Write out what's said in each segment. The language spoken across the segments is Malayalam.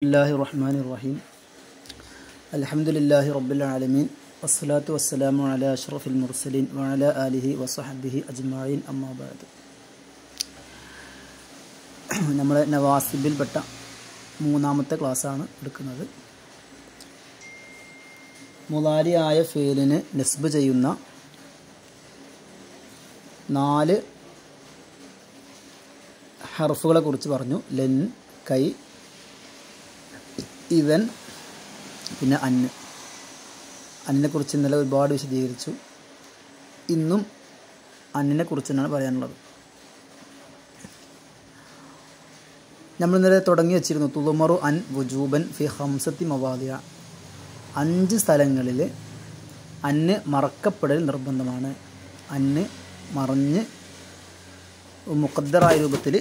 Bismillahirrahmanirrahim. Alhamdulillahi rabbil alamin. Wassalatu wassalamu ala ashrafil mursalin wa ala alihi wa sahbihi ajma'in amma ba'd. നമ്മുടെ നവാസിബിൽപ്പെട്ട മൂന്നാമത്തെ ക്ലാസ്സാണ് എടുക്കുന്നത്. മുളാരിയായ ഫേലിന് നസ്ബ് ചെയ്യുന്ന 4 ഹർഫുകളെ കുറിച്ച് പറഞ്ഞു. ലൻ, കൈ, ഇവൻ, പിന്നെ അന്നിനെ കുറിച്ച് ഇന്നലെ ഒരുപാട് വിശദീകരിച്ചു. ഇന്നും അന്നിനെ കുറിച്ച് തന്നെയാണ് പറയാനുള്ളത്. നമ്മൾ ഇന്നലെ തുടങ്ങി വെച്ചിരുന്നു തുളുമറു അൻ വുജൂബൻ ഫി ഹംസത്തി മവാദിയ. 5 സ്ഥലങ്ങളിൽ അന്ന് മറക്കപ്പെടൽ നിർബന്ധമാണ്. അന്ന് മറഞ്ഞ് മുഖദ്ദറായ രൂപത്തിൽ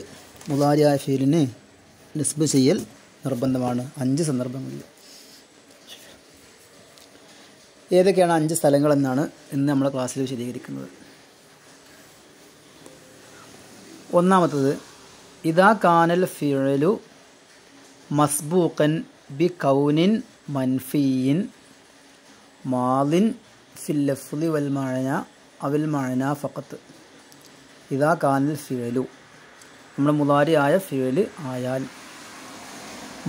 മുളാരിയായ ഫീലിന് നസ്ബ് ചെയ്യൽ നിർബന്ധമാണ് 5 സന്ദർഭങ്ങളിൽ. ഏതൊക്കെയാണ് 5 സ്ഥലങ്ങളെന്നാണ് ഇന്ന് നമ്മുടെ ക്ലാസ്സിൽ വിശദീകരിക്കുന്നത്. ഒന്നാമത്തത്, ഇദാ കാനൽ ഫിഅലു മസ്ബൂഖൻ ബി കൗനിൻ മൻഫിയിൻ മാദിൻ ഫിൽ ലഫ്ളി വൽ മഅന അവൽ മഅന ഫഖത്ത്. ഇദാ കാനൽ ഫിഅലു, നമ്മുടെ മുളാരിയായ ഫിഅൽ ആയാൽ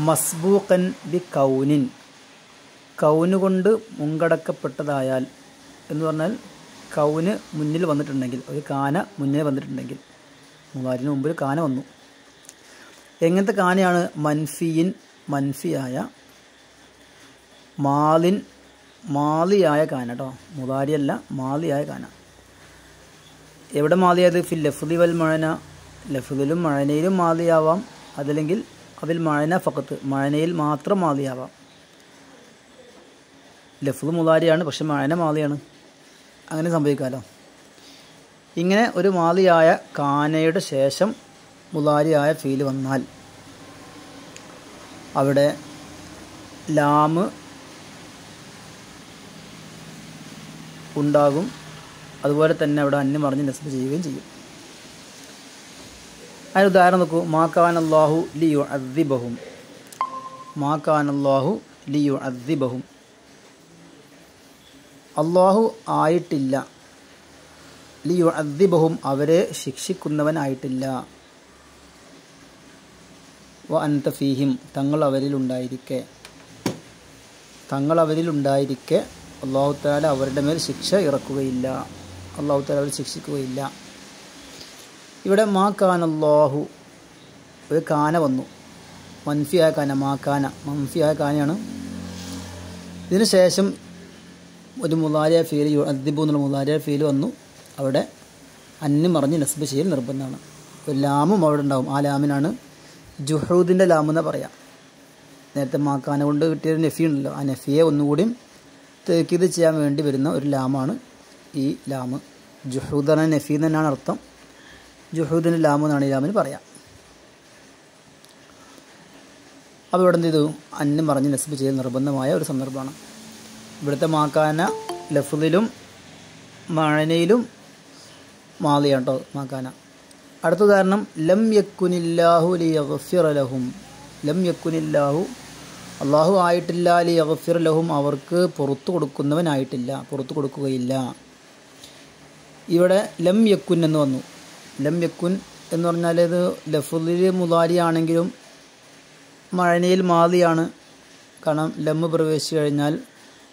മസ്ബൂഖൻ ബി കൗനിൻ, കൗന് കൊണ്ട് മുൻകടക്കപ്പെട്ടതായാൽ എന്ന് പറഞ്ഞാൽ കൗന് മുന്നിൽ വന്നിട്ടുണ്ടെങ്കിൽ, ഒരു കാന മുന്നിൽ വന്നിട്ടുണ്ടെങ്കിൽ, മുളാരിന് മുമ്പിൽ കാന വന്നു. എങ്ങനത്തെ കാനയാണ്? മൻഫിയിൻ, മൻഫിയായ, മാലിൻ, മാലിയായ കാന കേട്ടോ, മുളാരിയല്ല, മാലിയായ കാന. എവിടെ മാലിയായത്? ഫിൽ ലഫ്ളി വൽ മഅന, ലഫ്ളിലും മഅനയിലും മാലിയാവാം, അതല്ലെങ്കിൽ അതിൽ മഅന ഫഖത്ത്, മഅനയിൽ മാത്രം മാലിയാവാം. ലഫ്ള് മുളാരിയാണ്, പക്ഷെ മഅന മാലിയാണ്, അങ്ങനെ സംഭവിക്കാമല്ലോ. ഇങ്ങനെ ഒരു മാലിയായ കാനയുടെ ശേഷം മുളാരിയായ ഫീൽ വന്നാൽ അവിടെ ലാമ് ഉണ്ടാകും. അതുപോലെ തന്നെ അവിടെ അന്ന് മറിഞ്ഞ് നസ്ബ് ചെയ്യുകയും ചെയ്യും. അതിന് ഉദാഹരണം നോക്കൂ. മാ കാനല്ലാഹു ലിയുഅദ്ദിബഹും, മാ കാനല്ലാഹു ലിയുഅദ്ദിബഹും, അല്ലാഹു ആയിട്ടില്ല, ലിയുഅദ്ദിബഹും അവരെ ശിക്ഷിക്കുന്നവനായിട്ടില്ല, വ അൻത ഫീഹിം തങ്ങൾ അവരിലുണ്ടായിരിക്കെ, തങ്ങൾ അവരിലുണ്ടായിരിക്കെ അല്ലാഹു തആല അവരുടെ മേൽ ശിക്ഷ ഇറക്കുകയില്ല, അല്ലാഹു തആല അവരെ ശിക്ഷിക്കുകയില്ല. ഇവിടെ മാ കാനല്ലാഹു, ഒരു കാന വന്നു, മൻഫിയായ കാന, മാ കാന മൻഫിയായ കാനയാണ്. ഇതിന് ശേഷം ഒരു മുളാരിയ ഫീൽ, യുഅദ്ദിബു എന്നുള്ള മുളാരിയ ഫീൽ വന്നു. അവിടെ അന്ന് മറിഞ്ഞ് നസ്ബ് ചെയ്യൽ നിർബന്ധമാണ്. ഒരു ലാമും അവിടെ ഉണ്ടാവും. ആ ലാമിനാണ് ജുഹൂദിൻ്റെ ലാമെന്ന് പറയാം. നേരത്തെ മാക്കാന കൊണ്ട് കിട്ടിയൊരു നഫി ഉണ്ടല്ലോ, ആ നഫിയെ ഒന്നുകൂടിയും തേക്കീത് ചെയ്യാൻ വേണ്ടി വരുന്ന ഒരു ലാമാണ് ഈ ലാമ്. ജുഹൂദ് എന്ന നഫി തന്നെയാണ് അർത്ഥം. ജുഹൂദിൻ്റെ ലാമ് എന്നാണ് ഈ ലാമിന് പറയാം. അപ്പോൾ ഇവിടെ എന്ത് ചെയ്തു? അന്ന് മറിഞ്ഞ് നസ്ബ് ചെയ്യൽ നിർബന്ധമായ ഒരു സന്ദർഭമാണ്. ഇവിടുത്തെ മാക്കാന ലഫ്ളിലും മഅനയിലും മാലിയാണ് കേട്ടോ മാക്കാന. അടുത്ത ഉദാഹരണം, ലം യക്കുനില്ലാഹു ലിയഗ്ഫിറ ലഹും, ലം യക്കുനില്ലാഹു അള്ളാഹു ആയിട്ടില്ല, ലിയഗ്ഫിറ ലഹും അവർക്ക് പുറത്തു കൊടുക്കുന്നവനായിട്ടില്ല, പുറത്തു കൊടുക്കുകയില്ല. ഇവിടെ ലം യക്കുൻ എന്ന് വന്നു. ലം യക്കുൻ എന്ന് പറഞ്ഞാൽ ഇത് ലഫ്ളിൽ മുളാരി ആണെങ്കിലും മഅനയിൽ മാലിയാണ്. കാരണം ലം പ്രവേശിച്ചു കഴിഞ്ഞാൽ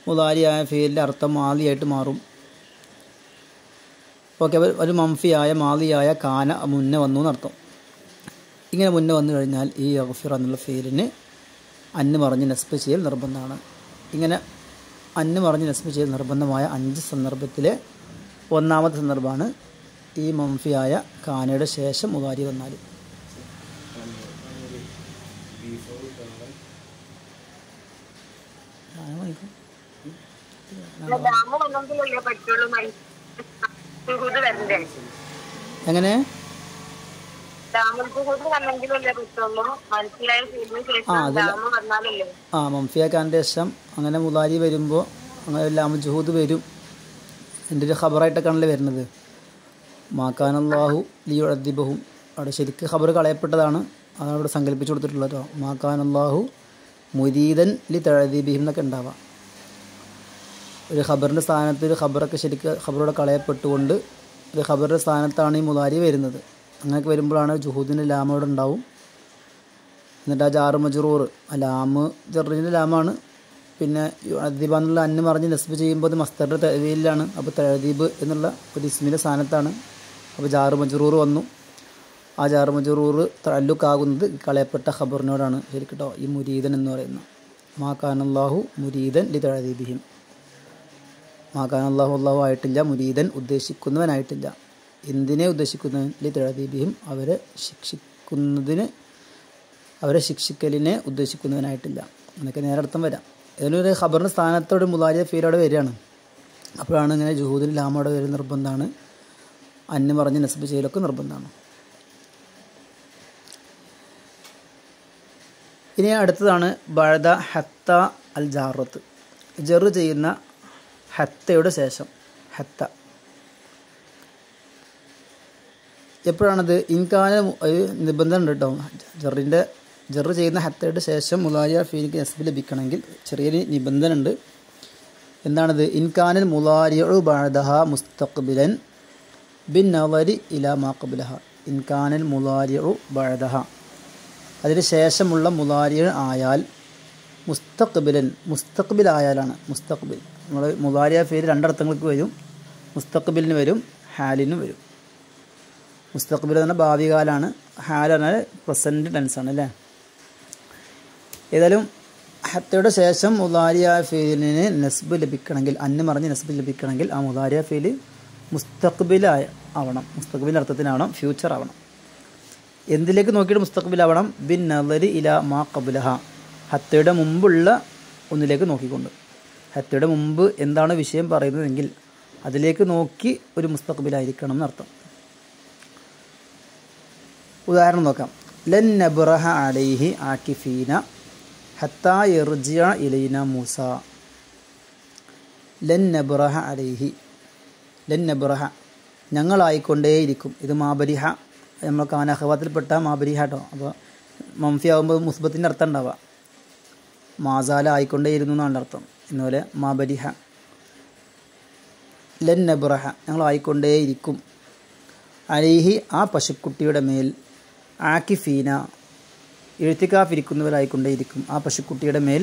മുളാരിയായ ഫീലിൻ്റെ അർത്ഥം മാലിയായിട്ട് മാറും. ഓക്കെ, ഒരു മംഫിയായ മാലിയായ കാന മുന്നേ വന്നു എന്നർത്ഥം. ഇങ്ങനെ മുന്നേ വന്നു കഴിഞ്ഞാൽ ഈ യഗ്ഫിർ എന്നുള്ള ഫീലിന് അന്ന് മറിഞ്ഞ് നസ്ബ് ചെയ്യൽ നിർബന്ധമാണ്. ഇങ്ങനെ അന്ന് മറിഞ്ഞ് നസ്ബ് ചെയ്യൽ നിർബന്ധമായ 5 സന്ദർഭത്തിലെ ഒന്നാമത്തെ സന്ദർഭമാണ് ഈ മംഫിയായ കാനയുടെ ശേഷം മുളാരി വന്നാൽ. എങ്ങനെ? മംഫിയ ഖാൻ്റെ ശേഷം അങ്ങനെ മുളാരി വരുമ്പോൾ അങ്ങനെ ലാമു ജുഹൂദ് വരും. എൻ്റെ ഒരു ഖബറായിട്ടൊക്കെയാണല്ലോ വരുന്നത്. മാ കാനല്ലാഹു ലിയുഅദ്ദിബഹും, അവിടെ ശരിക്ക് ഖബർ കളയപ്പെട്ടതാണ്, അതാണ് ഇവിടെ സങ്കല്പിച്ചു കൊടുത്തിട്ടുള്ളത്. മാ കാനല്ലാഹു മുരീദൻ ലി തഅദീബിഹിം എന്നൊക്കെ ഉണ്ടാവാം. ഒരു ഖബറിൻ്റെ സ്ഥാനത്ത് ഒരു ഖബറൊക്കെ ഖബറോടെ കളയപ്പെട്ടുകൊണ്ട് ഒരു ഖബറിൻ്റെ സ്ഥാനത്താണ് ഈ മുലാരി വരുന്നത്. അങ്ങനെയൊക്കെ വരുമ്പോഴാണ് ജുഹൂദിൻ്റെ ലാമോടെ ഉണ്ടാവും. എന്നിട്ട് ആ ജാറ് മജ്റൂർ ആ ലാമ് ജറിൻ്റെ ലാമാണ്. പിന്നെ അദ്ദീബ എന്നുള്ള അന്ന് മറിഞ്ഞ് നസ്ബ് ചെയ്യുമ്പോൾ അത് മസ്തറിൻ്റെ തഅവീലിലാണ്. അപ്പോൾ തഅദീബ് എന്നുള്ള ഒരു ഇസ്മിൻ്റെ സ്ഥാനത്താണ്. അപ്പോൾ ജാറ് മജ്റൂർ വന്നു. ആ ജാറ് മജ്റൂർ തഅല്ലുഖാകുന്നത് കളയപ്പെട്ട ഖബറിനോടാണ് ശരിക്കട്ടോ ഈ മുരീദൻ എന്ന് പറയുന്നത്. മാ കാനല്ലാഹു മുരീദൻ ലി തഅദീബിഹിം. മാ കാനല്ലാഹു അല്ലാഹു ആയിട്ടില്ല, മുരീദൻ ഉദ്ദേശിക്കുന്നവനായിട്ടില്ല. എന്തിനെ ഉദ്ദേശിക്കുന്നവൻ? ലി തഅദീബിഹിം അവരെ ശിക്ഷിക്കലിനെ ഉദ്ദേശിക്കുന്നവനായിട്ടില്ല. എന്നൊക്കെ നേരെ അർത്ഥം വരാം. ഇതിലൊരു ഖബറിൻ്റെ സ്ഥാനത്തോടെ മുലാരിയ ഫീലോടെ വരികയാണ്. അപ്പോഴാണ് ഇങ്ങനെ ജുഹൂദിൽ ലാമോടെ വരുന്ന നിർബന്ധമാണ്. അന്ന് പറഞ്ഞ് നസ്ബ് ചെയ്യലൊക്കെ നിർബന്ധമാണ്. ഇനി അടുത്തതാണ് ബഅദ ഹത്ത അൽ ജാറത്ത്. ജറ് ചെയ്യുന്ന ഹത്തയുടെ ശേഷം. ഹത്ത എപ്പോഴാണത്? ഇൻകാന ഒരു നിബന്ധന ഉണ്ട് കേട്ടോ. ജറ് ചെയ്യുന്ന ഹത്തയുടെ ശേഷം മുലാരിയ ഫീലിക്ക് നസ്ബ് ലഭിക്കണമെങ്കിൽ ചെറിയൊരു നിബന്ധന ഉണ്ട്. എന്താണത്? ഇൻകാനൽ മുലാരിഉ ബഅദഹ മുസ്തഖ്ബിലൻ ബിൻ നവരി ഇലാ മാ ഖബ്ലഹ. ഇൻകാനൽ മുലാരിഉ ബഅദഹ, അതിന് ശേഷമുള്ള മുലാരി ആയാൽ മുസ്തഖ്ബിൽ ആയാലാണ്. മുസ്തഖ്ബിൽ നമ്മൾ മുലാരിയ ഫീൽ രണ്ടർത്ഥങ്ങൾക്ക് വരും. മുസ്തഖ്ബിലിന് വരും, ഹാലിനും വരും. മുസ്തഖ്ബിൽ എന്ന് പറഞ്ഞാൽ ഭാവി കാലാണ്, ഹാൽ പറഞ്ഞാൽ പ്രസൻറ്റ് ടെൻസാണ് അല്ലേ. ഏതായാലും ഹത്തയുടെ ശേഷം മുലാരിയ ഫീലിന് നസ്ബ് ലഭിക്കണമെങ്കിൽ, അന്ന് മറിഞ്ഞ് നസ്ബ് ലഭിക്കണമെങ്കിൽ ആ മുലാരിയ ഫീൽ മുസ്തഖ്ബിൽ ആവണം. മുസ്തഖ്ബിൽ അർത്ഥത്തിനാവണം, ഫ്യൂച്ചർ ആവണം. എന്തിലേക്ക് നോക്കിയിട്ട് മുസ്തഖ്ബിൽ ആവണം? ബിൻ നദരി ഇലാ മാ ഖബ്ലഹ, ഹത്തയുടെ മുമ്പുള്ള ഒന്നിലേക്ക് നോക്കിക്കൊണ്ട്. ഹത്തയുടെ മുമ്പ് എന്താണ് വിഷയം പറയുന്നതെങ്കിൽ അതിലേക്ക് നോക്കി ഒരു മുസ്തഖ്ബിലായിരിക്കണം എന്നർത്ഥം. ഉദാഹരണം നോക്കാം. ലൻ നബ്റഹ അലൈഹി ആകിഫീന ഹത്താ യർജിഅ ഇലൈന മൂസ. ലൻ നബ്റഹ അലൈഹി, ലൻ നബ്റഹ ഞങ്ങളായിക്കൊണ്ടേയിരിക്കും. ഇത് മാബരിഹ, നമ്മൾ കാനഹവാത്തിൽപ്പെട്ട മാബരിഹ കേട്ടോ. അപ്പോൾ മംഫി ആകുമ്പോൾ മുസ്ബത്തിൻ്റെ അർത്ഥം ഉണ്ടാവുക. മാസാല ആയിക്കൊണ്ടേയിരുന്നു എന്നാണ് അർത്ഥം. ഇന്നുപോലെ മാബരിഹ. ലൻ നബ്റഹ ഞങ്ങളായിക്കൊണ്ടേയിരിക്കും. അലൈഹി ആ പശുക്കുട്ടിയുടെ മേൽ, ആകിഫീന എഴുത്തിക്കാഫിരിക്കുന്നവരായിക്കൊണ്ടേയിരിക്കും. ആ പശുക്കുട്ടിയുടെ മേൽ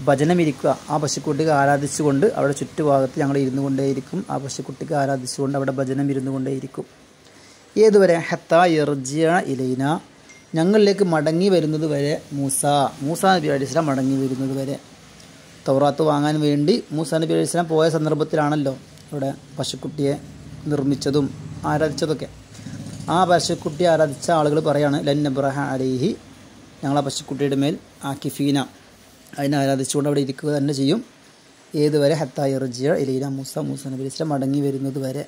ഭജനമിരിക്കുക. ആ പശുക്കുട്ടിക്ക് ആരാധിച്ചുകൊണ്ട് അവിടെ ചുറ്റുഭാഗത്ത് ഞങ്ങൾ ഇരുന്നു കൊണ്ടേയിരിക്കും. ആ പശുക്കുട്ടിക്ക് ആരാധിച്ചുകൊണ്ട് അവിടെ ഭജനം ഇരുന്നു കൊണ്ടേയിരിക്കും. ഏതുവരെ? ഹത്താ യർജിഅ ഇലൈന ഞങ്ങളിലേക്ക് മടങ്ങി വരുന്നത് വരെ. മൂസാ നബി അലൈഹി സ്വലാം മടങ്ങി വരുന്നത് വരെ. തൗറാത്ത് വാങ്ങാൻ വേണ്ടി മൂസാ നബി അലൈഹി സ്വലാം പോയ സന്ദർഭത്തിലാണല്ലോ അവിടെ പശുക്കുട്ടിയെ നിർമ്മിച്ചതും ആരാധിച്ചതൊക്കെ. ആ പശുക്കുട്ടിയെ ആരാധിച്ച ആളുകൾ പറയാണ് ലൻ നബ്റഹ അലൈഹി, ഞങ്ങൾ ആ പശുക്കുട്ടിയുടെ മേൽ ആകിഫീന അതിനെ ആരാധിച്ചുകൊണ്ട് അവിടെ ഇരിക്കുക തന്നെ ചെയ്യും. ഏതുവരെ? ഹത്താ യർജിഅ ഇലൈന മൂസാ നബി അലൈഹി സ്വലാം മടങ്ങി വരുന്നത് വരെ.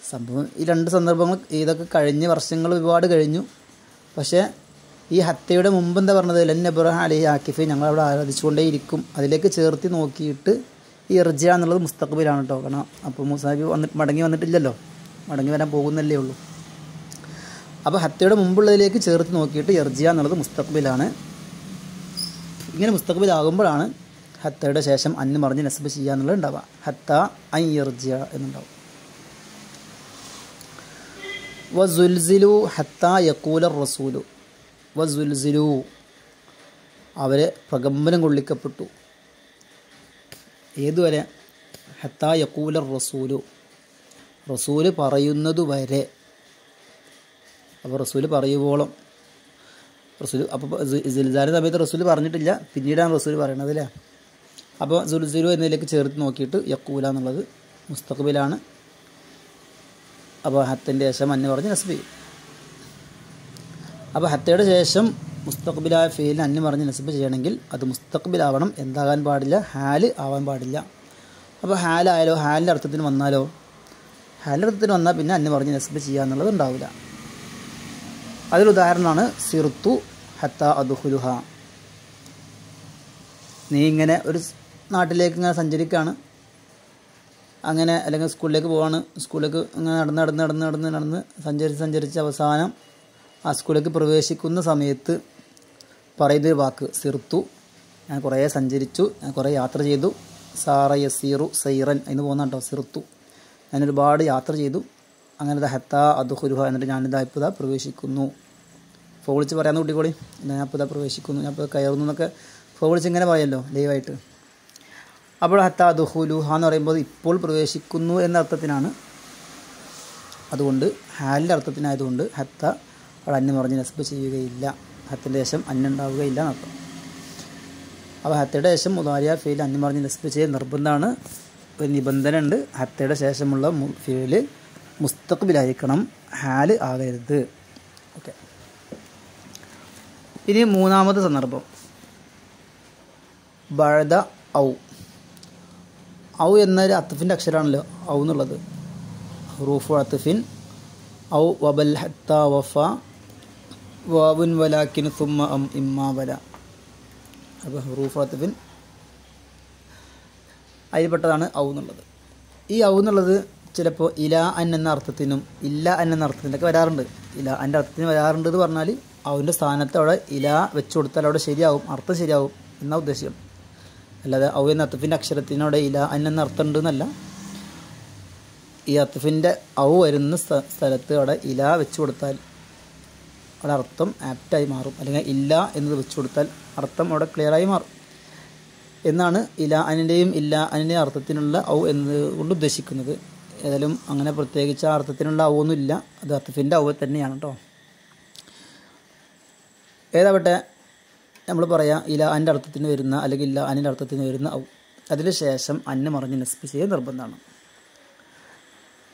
സംഭവം ഈ രണ്ട് സന്ദർഭങ്ങൾ ഇതൊക്കെ കഴിഞ്ഞ് വർഷങ്ങൾ ഒരുപാട് കഴിഞ്ഞു. പക്ഷേ ഈ ഹത്തയുടെ മുമ്പ് എന്താ പറഞ്ഞത്? ലൻ നബ്റഹ അലൈഹി ആകിഫീൻ ഞങ്ങളവിടെ ആരാധിച്ചുകൊണ്ടേയിരിക്കും. അതിലേക്ക് ചേർത്തി നോക്കിയിട്ട് ഈ ഇർജിഅ എന്നുള്ളത് മുസ്തഖ്ബിലാണ് കേട്ടോ. കാരണം അപ്പോൾ മൂസാ നബി മടങ്ങി വന്നിട്ടില്ലല്ലോ, മടങ്ങി വരാൻ പോകുന്നല്ലേ ഉള്ളൂ. അപ്പോൾ ഹത്തയുടെ മുമ്പുള്ളതിലേക്ക് ചേർത്ത് നോക്കിയിട്ട് ഇർജിഅ എന്നുള്ളത് മുസ്തഖ്ബിലാണ്. ഇങ്ങനെ മുസ്തഖ്ബിലാകുമ്പോഴാണ് ഹത്തയുടെ ശേഷം അന്ന് മറിഞ്ഞ് നസ്ബ് ചെയ്യുക എന്നുള്ളത് ഉണ്ടാവുക. ഹത്ത അൻ ഇർജിഅ എന്നുണ്ടാവും. വസുൽസിലു ഹത്താ യഖൂല റസൂലു. വസുൽസിലു അവരെ പ്രകമ്പനം കൊള്ളിക്കപ്പെട്ടു. ഏതുവരെ? ഹത്താ യഖൂല റസൂലു, റസൂല് പറയുന്നതുവരെ. അപ്പോൾ റസൂല് പറയുവോളം. റസൂൽ അപ്പോൾ സിൽസാലിൻ്റെ സമയത്ത് റസൂൽ പറഞ്ഞിട്ടില്ല, പിന്നീടാണ് റസൂൽ പറയണത് അല്ലേ. അപ്പോൾ സുൽസിലു എന്നതിലേക്ക് ചേർത്ത് നോക്കിയിട്ട് യഖൂല എന്നുള്ളത് മുസ്തഖ്ബിലാണ്. അപ്പോൾ ഹത്തിൻ്റെ ശേഷം അന്ന് പറഞ്ഞ് നസ്ബ് ചെയ്യും. അപ്പോൾ ഹത്തയുടെ ശേഷം മുസ്തഖ്ബിലായ ഫീലിന് അന്ന് പറഞ്ഞ് നസ്ബ് ചെയ്യണമെങ്കിൽ അത് മുസ്തഖ്ബിലാവണം. എന്താകാൻ പാടില്ല? ഹാല് ആവാൻ പാടില്ല. അപ്പോൾ ഹാലായാലോ, ഹാലിൻ്റെ അർത്ഥത്തിന് വന്നാലോ? ഹാലിൻ്റെ അർത്ഥത്തിന് വന്നാൽ പിന്നെ അന്ന് പറഞ്ഞ് നസ്ബ് ചെയ്യുക എന്നുള്ളത് ഉണ്ടാവില്ല. അതിലുദാഹരണമാണ് സിർത്തു ഹത്ത അദ്ഖുലുഹ. നീ ഇങ്ങനെ ഒരു നാട്ടിലേക്ക് ഇങ്ങനെ സഞ്ചരിക്കുകയാണ്, അങ്ങനെ അല്ലെങ്കിൽ സ്കൂളിലേക്ക് പോവാണ്, സ്കൂളിലേക്ക് ഇങ്ങനെ നടന്ന് സഞ്ചരിച്ച് അവസാനം ആ സ്കൂളിലേക്ക് പ്രവേശിക്കുന്ന സമയത്ത് പറയുന്നൊരു വാക്ക് സിർത്തു ഞാൻ കുറേ സഞ്ചരിച്ചു, ഞാൻ കുറേ യാത്ര ചെയ്തു. സാറ യസീറു സൈറൻ എന്ന് പോകുന്ന കേട്ടോ, സിർത്തു, ഞാൻ ഒരുപാട് യാത്ര ചെയ്തു. അങ്ങനെ ഹത്ത അദ്ഖുലുഹ, എന്നിട്ട് ഞാനിതാ ഇപ്പോൾ പ്രവേശിക്കുന്നു. ഫോൺ വിളിച്ച് പറയാമെന്ന് കുട്ടിക്കോളി, ഞാൻ ഇപ്പോൾ പ്രവേശിക്കുന്നു, ഞാൻ ഇപ്പോൾ കയറുന്നു എന്നൊക്കെ ഫോൺ വിളിച്ച് ഇങ്ങനെ പറയല്ലോ ലൈവായിട്ട്. അപ്പോൾ ഹത്ത അദ്ഖുലുഹ എന്ന് പറയുമ്പോൾ ഇപ്പോൾ പ്രവേശിക്കുന്നു എന്ന അർത്ഥത്തിനാണ്. അതുകൊണ്ട് ഹാലിൻ്റെ അർത്ഥത്തിനായതുകൊണ്ട് ഹത്ത അവിടെ അന്യം പറഞ്ഞ് നസ്ബ് ചെയ്യുകയില്ല. ഹത്തിൻ്റെ ശേഷം അന്നുണ്ടാവുകയില്ല എന്നർത്ഥം. അപ്പോൾ ഹത്തയുടെ ശേഷം മുദാരിയ ഫീൽ അന്യം പറഞ്ഞ് നസ്ബ് ചെയ്യൽ നിർബന്ധമാണ്. ഒരു നിബന്ധന ഉണ്ട്, ഹത്തയുടെ ശേഷമുള്ള ഫീൽ മുസ്തഖ്ബിലായിരിക്കണം, ഹാല് ആകരുത്. ഓക്കെ. ഇനി മൂന്നാമത്തെ സന്ദർഭം ബഅദ ഔ. ഔ എന്നൊരു അത്ഫിൻ്റെ അക്ഷരമാണല്ലോ ഔ എന്നുള്ളത്. ഹുറൂഫു അത്ഫിൻ ഔ വബൽ ഹത്ത വഫ വാവുൻ വലാക്കിൻ സുമ്മ അം ഇമ്മാ വല. അപ്പോൾ ഹുറൂഫു അത്ഫിൻ അതിൽപ്പെട്ടതാണ് ഔ എന്നുള്ളത്. ഈ ഔ എന്നുള്ളത് ചിലപ്പോൾ ഇല അൻ എന്ന അർത്ഥത്തിനും ഇല്ല അൻ എന്ന അർത്ഥത്തിനൊക്കെ വരാറുണ്ട്. ഇല അൻ്റെ അർത്ഥത്തിന് വരാറുണ്ട് എന്ന് പറഞ്ഞാൽ അവൻ്റെ സ്ഥാനത്ത് അവിടെ ഇല വെച്ച് കൊടുത്താൽ അവിടെ ശരിയാവും, അർത്ഥം ശരിയാവും എന്നാ ഉദ്ദേശിക്കണം. അല്ലാതെ ഔ എന്ന അത്ഫിൻ്റെ അക്ഷരത്തിനവിടെ ഇല അൻ എന്ന അർത്ഥം ഉണ്ട് എന്നല്ല. ഈ അത്ഫിൻ്റെ ഔ വരുന്ന സ്ഥലത്ത് അവിടെ ഇല വെച്ച് കൊടുത്താൽ അവിടെ അർത്ഥം ആപ്റ്റായി മാറും, അല്ലെങ്കിൽ ഇല്ല എന്നത് വെച്ച് കൊടുത്താൽ അർത്ഥം അവിടെ ക്ലിയറായി മാറും എന്നാണ് ഇല അനിൻ്റെയും ഇല്ല അനിൻ്റെയും അർത്ഥത്തിനുള്ള ഔ എന്നതുകൊണ്ട് ഉദ്ദേശിക്കുന്നത്. ഏതായാലും അങ്ങനെ പ്രത്യേകിച്ച് ആ അർത്ഥത്തിനുള്ള ഔ ഒന്നുമില്ല, അത് അത്ഫിൻ്റെ ഔ തന്നെയാണ് കേട്ടോ. ഏതാവട്ടെ, നമ്മൾ പറയാം ഇല അൻ്റെ അർത്ഥത്തിന് വരുന്ന അല്ലെങ്കിൽ ഇല്ല അനിൻ്റെ അർത്ഥത്തിന് വരുന്ന ഔ, അതിന് ശേഷം അന്ന് മറിഞ്ഞ് നസ്ബ് ചെയ്ത് നിർബന്ധമാണ്.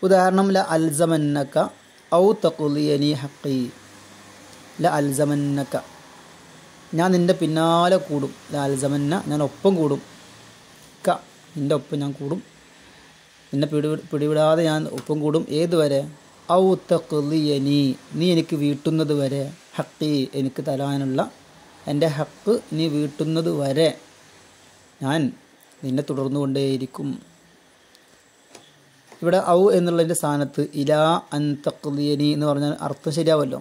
ഉദാഹരണം ല അൽസമന്നക ഔ തഖ്ലിയനി ഹഖി. ല അൽസമന്നക, ഞാൻ നിൻ്റെ പിന്നാലെ കൂടും. ല അൽസമന്ന, ഞാൻ ഒപ്പം കൂടും. ക, നിൻ്റെ ഒപ്പം ഞാൻ കൂടും. നിന്നെ പിടിവിടാതെ ഞാൻ ഒപ്പം കൂടും. ഏതുവരെ? ഔ തഖ്ലിയനി, നീ എനിക്ക് വീട്ടുന്നത് വരെ. ഹഖി, എനിക്ക് തരാനുള്ള എൻ്റെ ഹക്ക് നീ വീട്ടുന്നത് വരെ ഞാൻ നിന്നെ തുടർന്നു കൊണ്ടേയിരിക്കും. ഇവിടെ ഔ എന്നുള്ളതിൻ്റെ സ്ഥാനത്ത് ഇലാ അൻ തഖ്ലിയനി എന്ന് പറഞ്ഞാൽ അർത്ഥം ശരിയാവല്ലോ.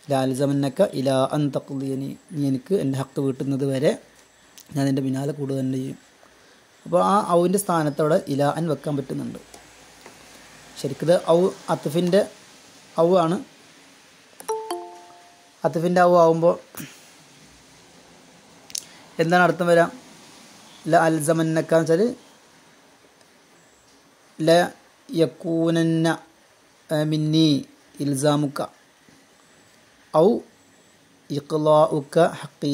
ലാൽസമന്നക്ക ഇലാ അൻ തഖ്ലിയനി, നീ എനിക്ക് എൻ്റെ ഹക്ക് വീട്ടുന്നത് വരെ ഞാൻ നിൻ്റെ പിന്നാലെ കൂടുക തന്നെ ചെയ്യും. അപ്പോൾ ആ ഔവിൻ്റെ സ്ഥാനത്ത് അവിടെ ഇലാ അൻ വെക്കാൻ പറ്റുന്നുണ്ട്. ശരിക്കും ഔ അത്ഫിൻ്റെ ഔ ആണ്. അത്ഫിൻ്റെ ഔ ആവുമ്പോൾ എന്താണ് അർത്ഥം വരാം? ല അൽസമന്നക്ക എന്ന് വെച്ചാൽ ല യകൂനന്ന മിന്നി ഇൽസാമുക്ക ഔ ഇഖ്ലാഉക ഹഖി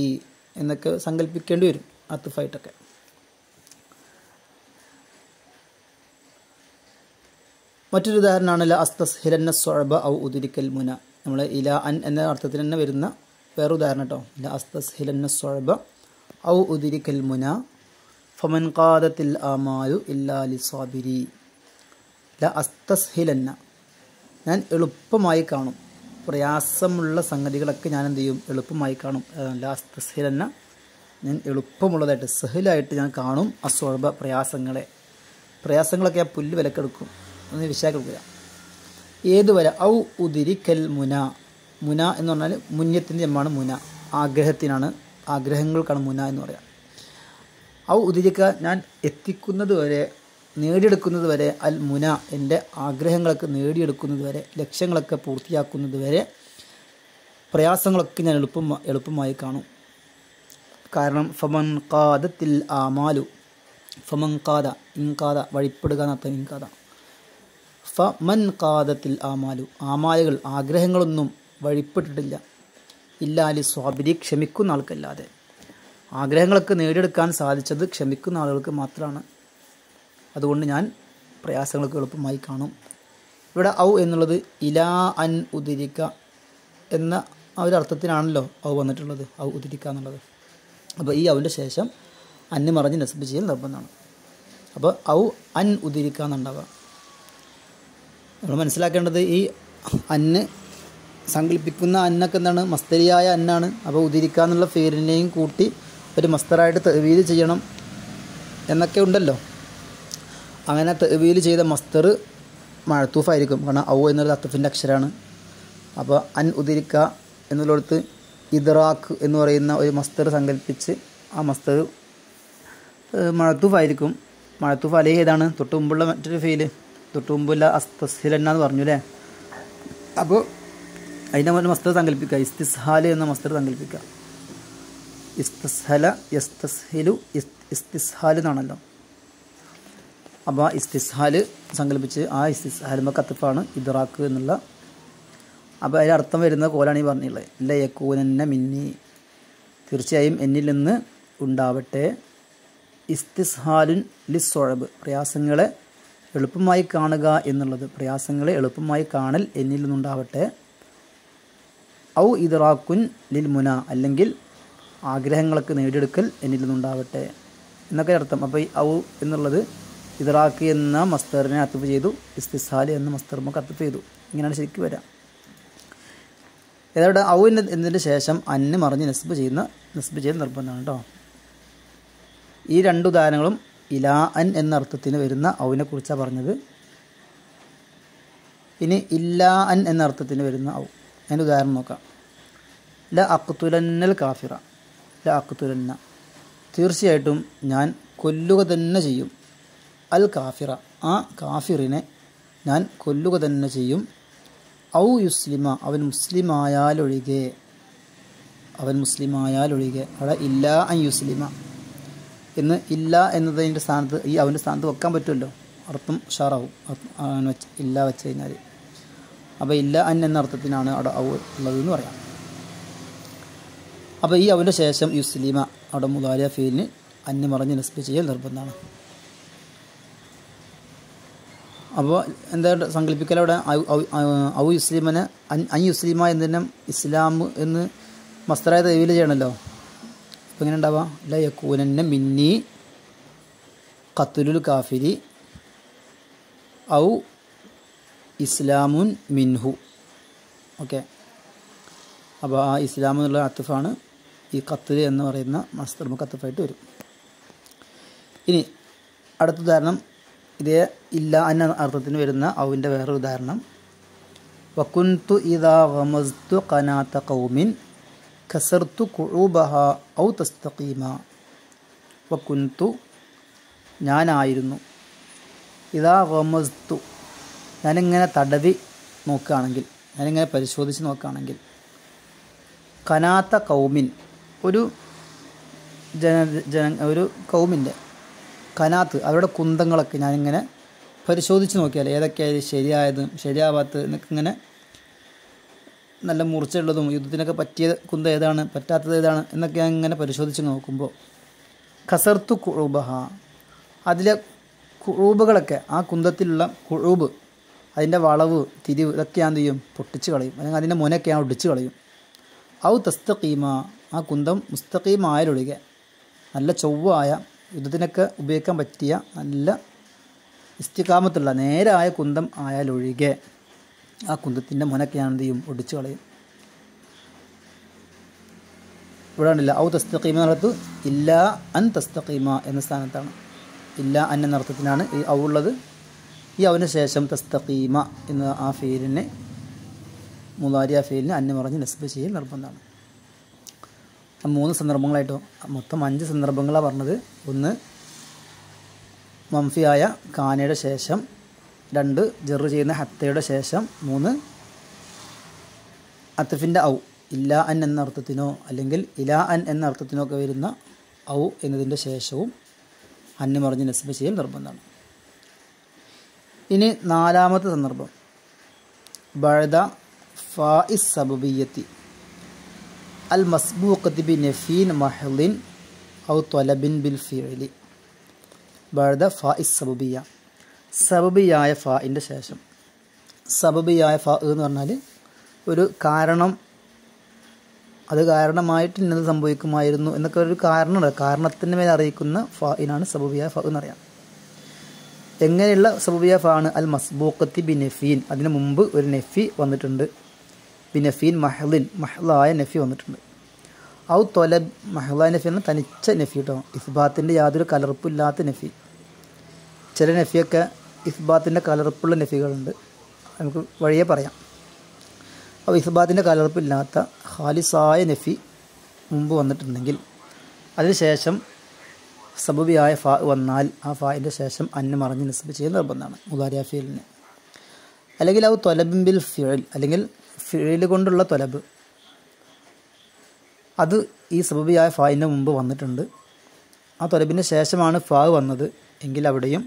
എന്നൊക്കെ സങ്കല്പിക്കേണ്ടി വരും അത്ഫായിട്ടൊക്കെ. മറ്റൊരു ഉദാഹരണമാണ് ല അസ്തസ്ഹിലന്ന സ്വഅബ ഔ ഉദ്രിക്കൽ മുന. നമ്മൾ ഇല അൻ എന്ന അർത്ഥത്തിൽ തന്നെ വരുന്ന വേറെ ഉദാഹരണം കേട്ടോ. ല അസ്തസ്ഹിലന്ന സ്വഅബ ഔ ഉദ്രിക്കൽ മുന ഫമൻ ഖാദത്തിൽ ആമാലു ഇല്ലാ ലിസ്വാബിരി. ല അസ്തസ്ഹിലന്ന, ഞാൻ എളുപ്പമായി കാണും. പ്രയാസമുള്ള സംഗതികളൊക്കെ ഞാൻ എന്ത് ചെയ്യും? എളുപ്പമായി കാണും. ല അസ്തസ്ഹിലന്ന, ഞാൻ എളുപ്പമുള്ളതായിട്ട് സഹിലായിട്ട് ഞാൻ കാണും. അസ്വഅബ, പ്രയാസങ്ങളൊക്കെ ഞാൻ പുല്ല് വിലക്കെടുക്കും, ഒന്ന് വിശാഖില്ല. ഏതുവരെ? ഔ ഉദിരിക്കൽ മുന. മുന എന്ന് പറഞ്ഞാൽ മുന്യത്തിൻ്റെ ജമ്മാണ് മുന, ആഗ്രഹത്തിനാണ്, ആഗ്രഹങ്ങൾക്കാണ് മുന എന്ന് പറയാം. ഔ ഉദിരിക്ക, ഞാൻ എത്തിക്കുന്നത് വരെ, നേടിയെടുക്കുന്നത് വരെ. അൽ മുന, എൻ്റെ ആഗ്രഹങ്ങളൊക്കെ നേടിയെടുക്കുന്നത് വരെ, ലക്ഷ്യങ്ങളൊക്കെ പൂർത്തിയാക്കുന്നത് വരെ പ്രയാസങ്ങളൊക്കെ ഞാൻ എളുപ്പമായി കാണും. കാരണം ഫമൻ ഖാദത്തിൽ ആമാലു, ഫമൻ ഖാദ, ഇൻകാദ വഴിപ്പെടുക എന്നർത്ഥം. ഇൻകാദ ഫമൻ ഖാദത്തിൽ ആമാലു, ആമാലുകൾ ആഗ്രഹങ്ങളൊന്നും വഴിപ്പെട്ടിട്ടില്ല. ഇല്ലാലി സ്വാബിരി, ക്ഷമിക്കുന്ന ആൾക്കല്ലാതെ. ആഗ്രഹങ്ങളൊക്കെ നേടിയെടുക്കാൻ സാധിച്ചത് ക്ഷമിക്കുന്ന ആളുകൾക്ക് മാത്രമാണ്. അതുകൊണ്ട് ഞാൻ പ്രയാസങ്ങൾക്ക് എളുപ്പമായി കാണും. ഇവിടെ ഔ എന്നുള്ളത് ഇലാ അൻ ഉദിരിക്ക എന്ന ആ ഒരു അർത്ഥത്തിനാണല്ലോ ഔ വന്നിട്ടുള്ളത്, ഔ ഉദിരിക്ക എന്നുള്ളത്. അപ്പോൾ ഈ ഔവിൻ്റെ ശേഷം അന്ന് മറിഞ്ഞ് നസ്ബ് ചെയ്യൽ നിർബന്ധമാണ്. അപ്പോൾ ഔ അൻ ഉദിരിക്ക എന്നുണ്ടാവുക. നമ്മൾ മനസ്സിലാക്കേണ്ടത് ഈ അന്ന് സങ്കല്പിക്കുന്ന അന്നൊക്കെ എന്താണ്? മസ്തരിയായ അന്നാണ്. അപ്പോൾ ഉദിരിക്ക എന്നുള്ള ഫീലിനെയും കൂട്ടി ഒരു മസ്തറായിട്ട് തഅ്വീൽ ചെയ്യണം എന്നൊക്കെ ഉണ്ടല്ലോ. അങ്ങനെ തഅ്വീൽ ചെയ്ത മസ്തർ മഅ്തൂഫായിരിക്കും. കാരണം ഔ എന്നുള്ളത് അത്ഫിൻ്റെ അക്ഷരമാണ്. അപ്പോൾ അൻ ഉദിരിക്ക എന്നുള്ളിടത്ത് ഇദ്റാഖ് എന്ന് പറയുന്ന ഒരു മസ്തർ സങ്കല്പിച്ച് ആ മസ്തർ മഴത്തൂഫായിരിക്കും. മഴത്തൂഫ് അലൈഹി ഏതാണ്? തൊട്ട് മുമ്പുള്ള മറ്റൊരു ഫീല്, തൊട്ട് മുമ്പുള്ള അസ്തസ്ഹിലെന്നാന്ന് പറഞ്ഞു അല്ലേ. അപ്പോൾ അതിൻ്റെ മുന്നിൽ മസ്തർ സങ്കല്പിക്കുക, ഇസ്തിസ്ഹാൽ എന്ന മസ്തർ സങ്കല്പിക്കുക. ഇസ്തസ്ഹല യസ്തസ്ഹിലു ഇസ്തിസ്ഹാൽ എന്നാണല്ലോ. അപ്പോൾ ആ ഇസ്തിസ്ഹാൽ സങ്കല്പിച്ച് ആ ഇസ്തിസ്ഹാലുമ്പോൾ കത്തിഫാണ് ഇദ്റാക്ക് എന്നുള്ള. അപ്പോൾ അതിൽ അർത്ഥം വരുന്ന കോലാണ് ഈ പറഞ്ഞുള്ളത്. ലയക്കൂനന്ന മിന്നി, തീർച്ചയായും എന്നിൽ നിന്ന് ഉണ്ടാവട്ടെ. ഇസ്തിസ്ഹാലുൻ ലിസ്സൊഴബ്, പ്രയാസങ്ങളെ എളുപ്പമായി കാണുക എന്നുള്ളത്, പ്രയാസങ്ങളെ എളുപ്പമായി കാണൽ എന്നിൽ നിന്നുണ്ടാവട്ടെ. ഔ ഇദ്റാക്കുൻ ലിൽ മുന, അല്ലെങ്കിൽ ആഗ്രഹങ്ങളൊക്കെ നേടിയെടുക്കൽ എന്നിൽ നിന്നുണ്ടാവട്ടെ എന്നൊക്കെ അർത്ഥം. അപ്പോൾ ഈ ഔ എന്നുള്ളത് ഇദ്റാക്ക് എന്ന മസ്തറിനെ അത്തുഫ് ചെയ്തു, ഇസ്തിസ്ഹാൽ എന്ന മസ്തറുമ്പോൾ അത്തുഫ് ചെയ്തു. ഇങ്ങനെയാണ് ശരിക്കും വരാം. ഏതാണ്ട് ഔ എന്നതിന് ശേഷം അന്ന് മറിഞ്ഞ് നസ്ബ് ചെയ്ത് നിർബന്ധമാണ് കേട്ടോ. ഈ രണ്ട് ഉദാഹരണങ്ങളും ഇലാ അൻ എന്ന അർത്ഥത്തിന് വരുന്ന ഔവിനെ കുറിച്ചാണ് പറഞ്ഞത്. ഇനി ഇല്ലാ അൻ എന്ന അർത്ഥത്തിന് വരുന്ന ഔ, അതിൻ്റെ ഉദാഹരണം നോക്കാം. ല അഖ്തുലന്നൽ കാഫിറ, ല അഖ്തുലന്ന, തീർച്ചയായിട്ടും ഞാൻ കൊല്ലുക തന്നെ ചെയ്യും. അൽ കാഫിറ, ആ കാഫിറിനെ ഞാൻ കൊല്ലുക തന്നെ ചെയ്യും. ഔ യുസ്ലിമ, അവൻ മുസ്ലിമായാലൊഴികെ, അവൻ മുസ്ലിമായാലൊഴികെ. അവിടെ ഇല്ല അൻ യുസ്ലിമ എന്ന് ഇല്ല എന്നതിൻ്റെ സ്ഥാനത്ത് ഈ അവൻ്റെ സ്ഥാനത്ത് വെക്കാൻ പറ്റുമല്ലോ, അർത്ഥം ഷാറാവും ഇല്ല വെച്ച് കഴിഞ്ഞാൽ. അപ്പോൾ ഇല്ല അൻ എന്ന അർത്ഥത്തിനാണ് അവിടെ ഔ ഉള്ളതെന്ന് പറയാം. അപ്പോൾ ഈ അവൻ്റെ ശേഷം യുസ്ലിമ അവിടെ മുദാരിയ ഫീലിന് അന്ന് മറിഞ്ഞ് നസ്ബ് ചെയ്യൽ നിർബന്ധമാണ്. അപ്പോൾ എന്താ സങ്കല്പിക്കൽ അവിടെ ഔ യുസ്ലിമനെ അൻ യുസ്ലിമ എന്നതിനെ ഇസ്ലാം എന്ന് മസ്തറായ തൈവിൽ ചെയ്യണമല്ലോ. അപ്പോൾ ഇങ്ങനെ ഉണ്ടാവുക, ല യക്കൂനന്ന മിന്നി ഖത്ലുൽ കാഫിരി ഔ ഇസ്ലാമുൻ മിൻഹു. ഓക്കെ, അപ്പോൾ ആ ഇസ്ലാം എന്നുള്ള അത്തുഫാണ് ഈ ഖത്ല് എന്ന് പറയുന്ന മസ്തർ അത്തുഫായിട്ട് വരും. ഇനി അടുത്ത ഉദാഹരണം ഇതേ ഇല്ല എന്ന അർത്ഥത്തിന് വരുന്ന ഔവിൻ്റെ വേറൊരു ഉദാഹരണം. വകുന്തു ഇദാ ഗമസ്തു ഖനാത ഖൗമിൻ കസർതു ഖുഊബഹ ഔ തസ്തഖീമ. വകുന്തു, ഞാനായിരുന്നു. ഇദാ ഗമസ്തു, ഞാനിങ്ങനെ തടവി നോക്കുകയാണെങ്കിൽ, ഞാനിങ്ങനെ പരിശോധിച്ച് നോക്കുകയാണെങ്കിൽ. ഖനാത ഖൗമിൻ, ഒരു ഒരു കൗമിൻ്റെ ഖനാത്ത്, അവരുടെ കുന്തങ്ങളൊക്കെ ഞാനിങ്ങനെ പരിശോധിച്ച് നോക്കിയാൽ ഏതൊക്കെയായാലും ശരിയായതും ശരിയാവാത്തത് എന്നൊക്കെ ഇങ്ങനെ നല്ല മൂർച്ചയുള്ളതും യുദ്ധത്തിനൊക്കെ പറ്റിയ കുന്തം ഏതാണ്, പറ്റാത്തത് ഏതാണ് എന്നൊക്കെ ഞാൻ ഇങ്ങനെ പരിശോധിച്ച് നോക്കുമ്പോൾ ഖസർത്തു ഖുഊബഹ, അതിലെ ഖുഊബുകളൊക്കെ, ആ കുന്തത്തിലുള്ള ഖുഊബ്, അതിൻ്റെ വളവ് തിരിവ് ഇതൊക്കെ ഞാൻ എന്ത് ചെയ്യും, പൊട്ടിച്ച് കളയും, അല്ലെങ്കിൽ അതിൻ്റെ മുനയൊക്കെ ഞാൻ ഒടിച്ച് കളയും. ഔ തസ്തഖീമ, ആ കുന്തം മുസ്തഖീമായാലൊഴികെ, നല്ല ചൊവ്വായ യുദ്ധത്തിനൊക്കെ ഉപയോഗിക്കാൻ പറ്റിയ നല്ല ഇസ്തിഖാമത്തുള്ള നേരായ കുന്തം ആയാലൊഴികെ ആ കുന്തത്തിൻ്റെ മുനൊക്കെ ഞാൻ എന്ത് ചെയ്യും, ഒടിച്ചു കളയും. ഇവിടെ ഉണ്ടല്ല ഔ തസ്തഖീമ എന്നുള്ളത് ഇല്ല അൻ തസ്തഖീമ എന്ന സ്ഥാനത്താണ്. ഇല്ല അൻ എന്ന അർത്ഥത്തിനാണ് ഈ ഔ ഉള്ളത്. ഈ ഔവിന് ശേഷം തസ്തഖീമ എന്ന ആ ഫീലിനെ മുദാരിയ ഫീലിന് അന്ന് പറഞ്ഞ് നസ്ബ് ചെയ്യൽ നിർബന്ധമാണ്. 3 സന്ദർഭങ്ങളായിട്ടോ, മൊത്തം 5 സന്ദർഭങ്ങളാണ് പറഞ്ഞത്. 1 മംഫിയായ കാനയുടെ ശേഷം, 2 ജറ് ചെയ്യുന്ന ഹത്തയുടെ ശേഷം, 3 അത്തഫിൻ്റെ ഔ ഇല്ല അൻ എന്ന അർത്ഥത്തിനോ അല്ലെങ്കിൽ ഇലാ അൻ എന്ന അർത്ഥത്തിനോ ഒക്കെ വരുന്ന ഔ എന്നതിൻ്റെ ശേഷവും അന്ന് മറിഞ്ഞ് നസ്ബ് ചെയ്യൽ നിർബന്ധമാണ്. ഇനി 4ാമത്തെ സന്ദർഭം ബഅദ ഫാഇസ് സബബിയ്യത്തി അൽ മസ്ബൂഖത്തി ബി നഫീൻ മഹ്ലിൻ ഔ ത്വലബിൻ ബിൽ ഫിഇലി. ബഅദ ഫാഇസ് സബബിയ്യ, സബബിയായ ഫാഇൻ്റെ ശേഷം. സബബിയായ ഫാ എന്ന് പറഞ്ഞാൽ ഒരു കാരണം, അത് കാരണമായിട്ട് ഇന്നത് സംഭവിക്കുമായിരുന്നു എന്നൊക്കെ ഒരു കാരണമുണ്ട്, കാരണത്തിന് മേൽ അറിയിക്കുന്ന ഫാഇനാണ് സബബിയായ ഫാ എന്നറിയാം. എങ്ങനെയുള്ള സബബിയ ഫാ ആണ്? അൽ മസ്ബൂഖത്തി ബി നഫീൻ, അതിന് മുമ്പ് ഒരു നഫി വന്നിട്ടുണ്ട്. ബി നഫീൻ മഹ്ലിൻ, മഹ്ലായ നഫി വന്നിട്ടുണ്ട്. ഔ ത്വലബ്, മഹ്ലായ നഫി എന്നാൽ തനിച്ച നഫി കേട്ടോ, ഇസ്ബാത്തിൻ്റെ യാതൊരു കലർപ്പില്ലാത്ത നഫി. ചില നഫിയൊക്കെ ഇസ്ബാത്തിൻ്റെ കലർപ്പുള്ള നഫികളുണ്ട്, നമുക്ക് വഴിയെ പറയാം. അപ്പോൾ ഇസ്ബാത്തിൻ്റെ കലർപ്പില്ലാത്ത ഖാലിസായ നഫി മുമ്പ് വന്നിട്ടുണ്ടെങ്കിൽ അതിനുശേഷം സബബിയായ ഫാ വന്നാൽ ആ ഫായിൻ്റെ ശേഷം അന്ന് മറിഞ്ഞ് നസ്ബ് ചെയ്യുന്ന നിർബന്ധമാണ് മുദാരിഅ ഫീലിന്. അല്ലെങ്കിൽ ഔ ത്വലബിൻ ബിൽ ഫിഅൽ, അല്ലെങ്കിൽ ഫിഅൽ കൊണ്ടുള്ള ത്വലബ്, അത് ഈ സബബിയായ ഫായിൻ്റെ മുമ്പ് വന്നിട്ടുണ്ട്, ആ ത്വലബിൻ്റെ ശേഷമാണ് ഫാ വന്നത് എങ്കിൽ അവിടെയും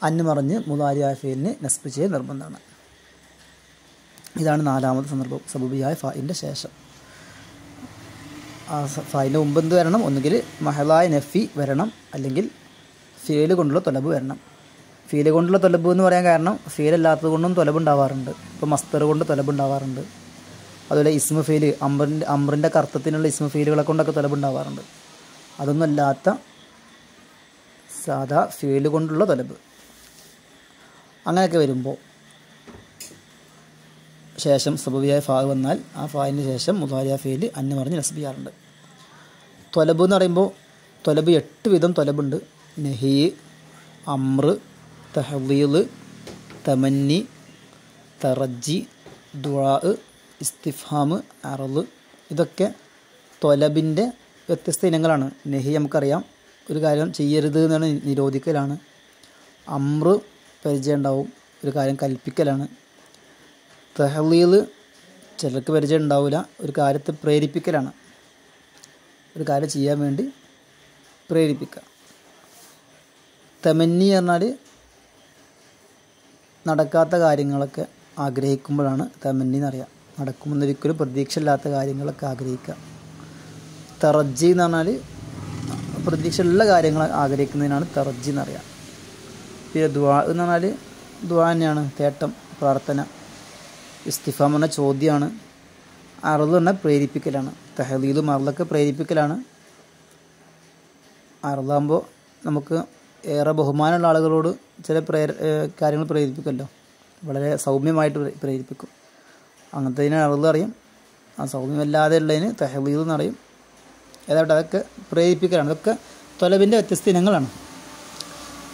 അന്ന് മറിഞ്ഞ് മുദാരിഅ ഫീലിന് നസ്ബ് ചെയ്യുന്ന നിർബന്ധമാണ്. ഇതാണ് നാലാമത്തെ സന്ദർഭം, സബബിയായ ഫായിൻ്റെ ശേഷം. ആ ഫായിൻ്റെ മുമ്പ് എന്ത് വരണം? ഒന്നുകിൽ മഹലായ നഫി വരണം, അല്ലെങ്കിൽ ഫീല് കൊണ്ടുള്ള ത്വലബ് വരണം. ഫീല് കൊണ്ടുള്ള ത്വലബ് എന്ന് പറയാൻ കാരണം ഫീലല്ലാത്തത് കൊണ്ടും ത്വലബ് ഉണ്ടാവാറുണ്ട്. ഇപ്പോൾ മസ്തർ കൊണ്ട് ത്വലബ് ഉണ്ടാവാറുണ്ട്. അതുപോലെ ഇസ്മ ഫീല്, അമ്രിൻ്റെ കർത്തത്തിനുള്ള ഇസ്മ ഫീലുകളെ കൊണ്ടൊക്കെ ത്വലബ് ഉണ്ടാവാറുണ്ട്. അതൊന്നും അല്ലാത്ത സാധാ ഫീല് കൊണ്ടുള്ള ത്വലബ്. അങ്ങനെയൊക്കെ വരുമ്പോൾ ശേഷം സബബിയായ ഫാ വന്നാൽ ആ ഫായിന് ശേഷം മുദാരിഅ ഫീല് അന്ന് മറിഞ്ഞ് നസ്ബ് ചെയ്യാറുണ്ട്. ത്വലബ് എന്ന് പറയുമ്പോൾ ത്വലബ് 8 വിധം ത്വലബുണ്ട്. നഹി, അമ്ർ, തഹ്ലീൽ, തമന്നി, തറജ്ജി, ദുആ, ഇസ്തിഫ്ഹാം, അർള്. ഇതൊക്കെ ത്വലബിൻ്റെ വ്യത്യസ്ത ഇനങ്ങളാണ്. നഹി നമുക്കറിയാം, ഒരു കാര്യം ചെയ്യരുത് എന്നാണ്, നിരോധിക്കലാണ്. അമ്ർ പരിചയം ഉണ്ടാവും, ഒരു കാര്യം കൽപ്പിക്കലാണ്. തഹ്ലീൽ ചിലർക്ക് പരിചയം ഉണ്ടാവില്ല, ഒരു കാര്യത്തെ പ്രേരിപ്പിക്കലാണ്, ഒരു കാര്യം ചെയ്യാൻ വേണ്ടി പ്രേരിപ്പിക്കുക. തമന്നി പറഞ്ഞാൽ നടക്കാത്ത കാര്യങ്ങളൊക്കെ ആഗ്രഹിക്കുമ്പോഴാണ് തമന്നി എന്നറിയാം. നടക്കുമെന്നൊരിക്കലും പ്രതീക്ഷയില്ലാത്ത കാര്യങ്ങളൊക്കെ ആഗ്രഹിക്കുക. തറജ്ജി എന്ന് പറഞ്ഞാൽ പ്രതീക്ഷയുള്ള കാര്യങ്ങൾ ആഗ്രഹിക്കുന്നതിനാണ് തറജ്ജി എന്നറിയാം. പിന്നെ ദുആ എന്ന് പറഞ്ഞാൽ ദുആ തന്നെയാണ്, തേട്ടം, പ്രാർത്ഥന. ഇസ്തിഫാം പറഞ്ഞാൽ ചോദ്യമാണ്. അർള് പറഞ്ഞാൽ പ്രേരിപ്പിക്കലാണ്. തഹ്ലീലും അർളൊക്കെ പ്രേരിപ്പിക്കലാണ്. അർളാകുമ്പോൾ നമുക്ക് ഏറെ ബഹുമാനമുള്ള ആളുകളോട് ചില കാര്യങ്ങൾ പ്രേരിപ്പിക്കുമല്ലോ, വളരെ സൗമ്യമായിട്ട് പ്രേരിപ്പിക്കും. അങ്ങനത്തതിന് അർള് അറിയും. ആ സൗമ്യമല്ലാതെ ഉള്ളതിന് തഹ്ലീൽ എന്നറിയും. ഏതാവട്ടെ, അതൊക്കെ പ്രേരിപ്പിക്കലാണ്. ഇതൊക്കെ ത്വലബിൻ്റെ വ്യത്യസ്ത ഇനങ്ങളാണ്.